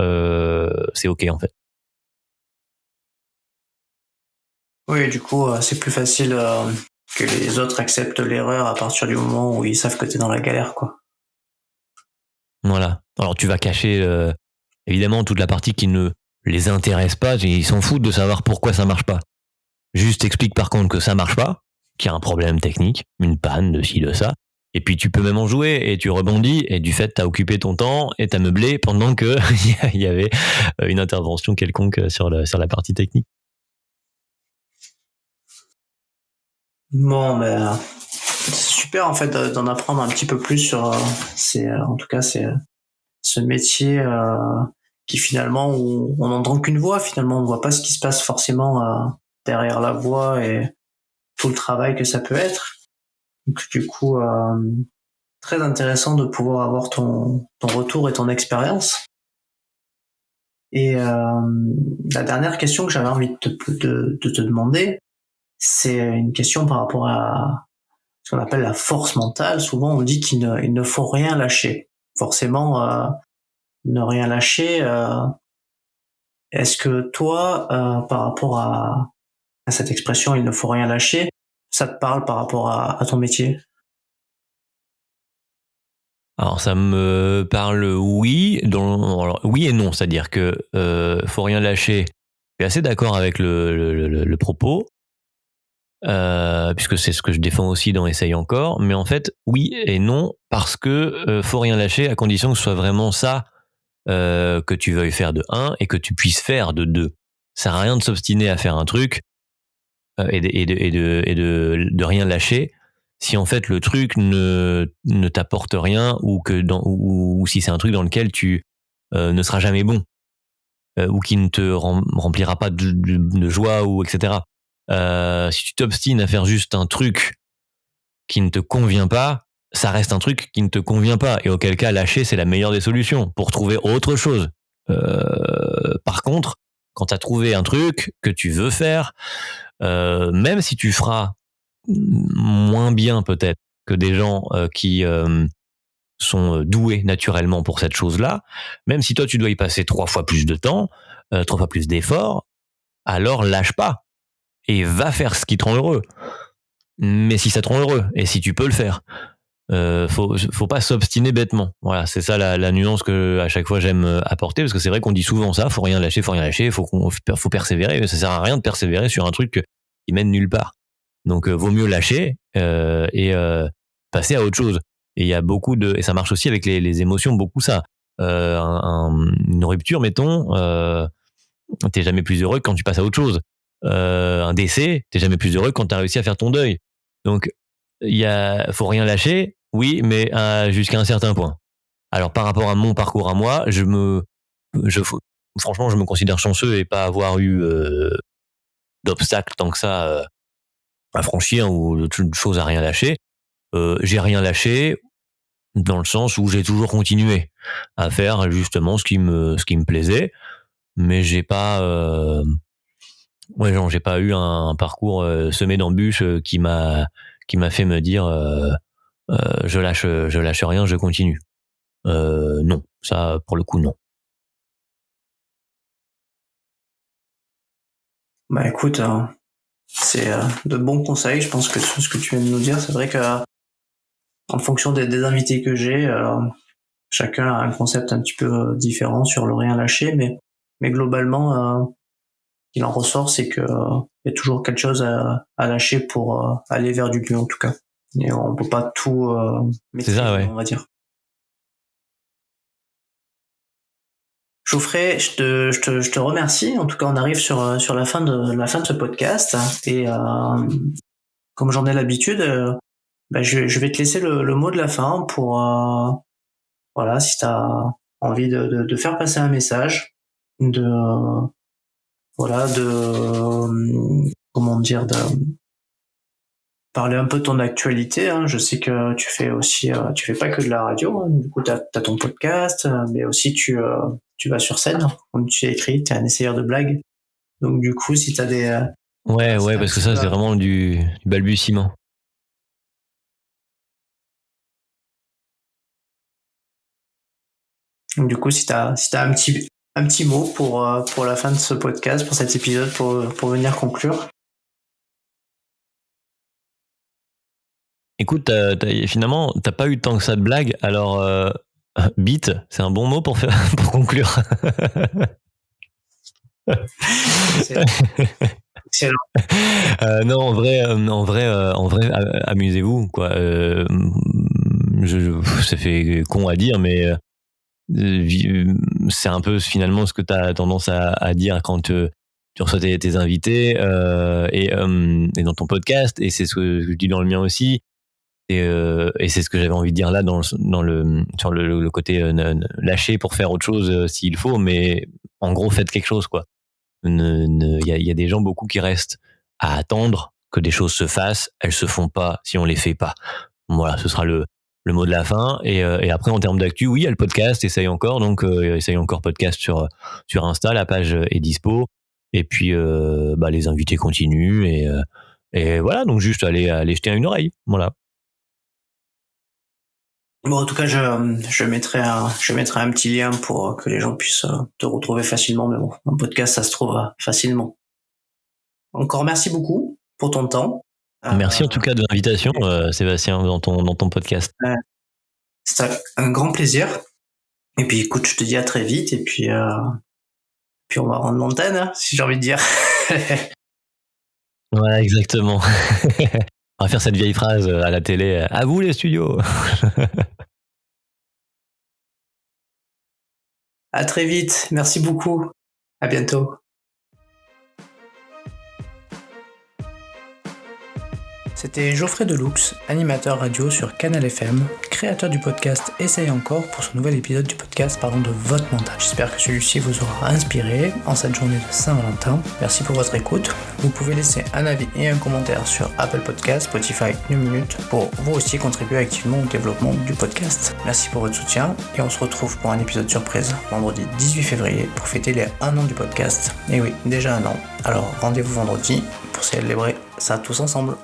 c'est ok en fait. Oui, du coup, c'est plus facile que les autres acceptent l'erreur à partir du moment où ils savent que t'es dans la galère, quoi. Voilà. Alors tu vas cacher évidemment toute la partie qui ne les intéresse pas. Ils s'en foutent de savoir pourquoi ça marche pas. Juste explique par contre que ça marche pas, qu'il y a un problème technique, une panne de ci, de ça. Et puis tu peux même en jouer et tu rebondis, et du fait t'as occupé ton temps et t'as meublé pendant que il y avait une intervention quelconque sur la partie technique. Bon, c'est super en fait d'en apprendre un petit peu plus sur en tout cas c'est ce métier qui finalement où on n'entend qu'une voix, finalement on voit pas ce qui se passe forcément derrière la voix et tout le travail que ça peut être. Donc du coup très intéressant de pouvoir avoir ton retour et ton expérience. Et la dernière question que j'avais envie de te demander, c'est une question par rapport à ce qu'on appelle la force mentale. Souvent, on dit qu'il ne faut rien lâcher. Forcément, ne rien lâcher. Est-ce que toi, par rapport à cette expression, il ne faut rien lâcher, ça te parle par rapport à ton métier? Alors ça me parle, oui, alors, oui et non, c'est-à-dire que faut rien lâcher. Je suis assez d'accord avec le propos, puisque c'est ce que je défends aussi dans Essaye encore, mais en fait, oui et non, parce que faut rien lâcher à condition que ce soit vraiment ça que tu veuilles faire de 1 et que tu puisses faire de 2. Ça sert à rien de s'obstiner à faire un truc et de rien lâcher si en fait le truc ne t'apporte rien, ou ou si c'est un truc dans lequel tu ne seras jamais bon, ou qui ne te remplira pas de joie, ou etc. Si tu t'obstines à faire juste un truc qui ne te convient pas, ça reste un truc qui ne te convient pas, et auquel cas lâcher c'est la meilleure des solutions pour trouver autre chose. Par contre, quand tu as trouvé un truc que tu veux faire, même si tu feras moins bien peut-être que des gens qui sont doués naturellement pour cette chose-là, même si toi tu dois y passer 3 fois plus de temps, 3 fois plus d'efforts, alors lâche pas et va faire ce qui te rend heureux. Mais si ça te rend heureux, et si tu peux le faire, faut pas s'obstiner bêtement. Voilà, c'est ça la nuance que à chaque fois j'aime apporter, parce que c'est vrai qu'on dit souvent ça, faut rien lâcher, faut persévérer, mais ça sert à rien de persévérer sur un truc qui mène nulle part. Donc vaut mieux lâcher, et passer à autre chose. Et il y a et ça marche aussi avec les émotions, beaucoup ça. Une rupture, mettons, t'es jamais plus heureux que quand tu passes à autre chose. Un décès, t'es jamais plus heureux quand t'as réussi à faire ton deuil. Donc, faut rien lâcher, oui, mais jusqu'à un certain point. Alors, par rapport à mon parcours à moi, franchement, je me considère chanceux et pas avoir eu d'obstacles tant que ça à franchir ou de choses à rien lâcher. J'ai rien lâché dans le sens où j'ai toujours continué à faire justement ce qui me plaisait, mais j'ai pas j'ai pas eu un parcours semé d'embûches qui m'a fait me dire je lâche rien, je continue. Non, ça pour le coup non. Bah écoute, c'est de bons conseils. Je pense que ce que tu viens de nous dire, c'est vrai que en fonction des invités que j'ai, chacun a un concept un petit peu différent sur le rien lâcher, mais globalement, il en ressort, c'est que y a toujours quelque chose à lâcher pour aller vers du mieux en tout cas. Et on peut pas tout maîtriser, on va dire. Geoffrey, je te remercie. En tout cas, on arrive sur la fin de ce podcast. Et comme j'en ai l'habitude, je vais te laisser le mot de la fin pour voilà, si tu as envie de faire passer un message, comment dire, de parler un peu de ton actualité. Hein. Je sais que tu fais aussi, tu fais pas que de la radio. Hein. Du coup, t'as ton podcast, mais aussi tu vas sur scène, comme tu as écrit, t'es un essayeur de blagues. Donc du coup, si t'as des ouais, parce que ça c'est vraiment du balbutiement. Donc du coup, si t'as un petit mot pour la fin de ce podcast, pour cet épisode, pour venir conclure. Écoute, finalement, t'as pas eu tant que ça de blagues, alors beat, c'est un bon mot pour conclure. Excellent. Non, en vrai, amusez-vous, quoi. Ça fait con à dire, mais c'est un peu finalement ce que t'as tendance à dire quand tu reçois tes invités et dans ton podcast, et c'est ce que je dis dans le mien aussi. Et c'est ce que j'avais envie de dire là sur le côté lâcher pour faire autre chose s'il faut, mais en gros faites quelque chose, quoi. Il y a des gens beaucoup qui restent à attendre que des choses se fassent, elles se font pas si on les fait pas. Voilà, ce sera le mot de la fin. Et après, en termes d'actu, oui, il y a le podcast, essaye encore podcast sur Insta, la page est dispo, et puis les invités continuent, et voilà, donc juste aller jeter une oreille, voilà. Bon, en tout cas, je mettrai un petit lien pour que les gens puissent te retrouver facilement. Mais bon, un podcast, ça se trouve facilement. Encore merci beaucoup pour ton temps. Merci en tout cas de l'invitation, Sébastien, dans ton podcast. C'était un grand plaisir. Et puis, écoute, je te dis à très vite. Et puis on va rendre l'antenne, hein, si j'ai envie de dire. Ouais, exactement. On va faire cette vieille phrase à la télé. À vous les studios. À très vite. Merci beaucoup. À bientôt. C'était Geoffrey Deloux, animateur radio sur Canal FM, créateur du podcast Essaye encore pour ce nouvel épisode du podcast parlant de votre mental. J'espère que celui-ci vous aura inspiré en cette journée de Saint-Valentin. Merci pour votre écoute. Vous pouvez laisser un avis et un commentaire sur Apple Podcasts, Spotify, New Minute pour vous aussi contribuer activement au développement du podcast. Merci pour votre soutien et on se retrouve pour un épisode surprise vendredi 18 février pour fêter les 1 an du podcast. Et oui, déjà 1 an. Alors rendez-vous vendredi pour célébrer ça tous ensemble.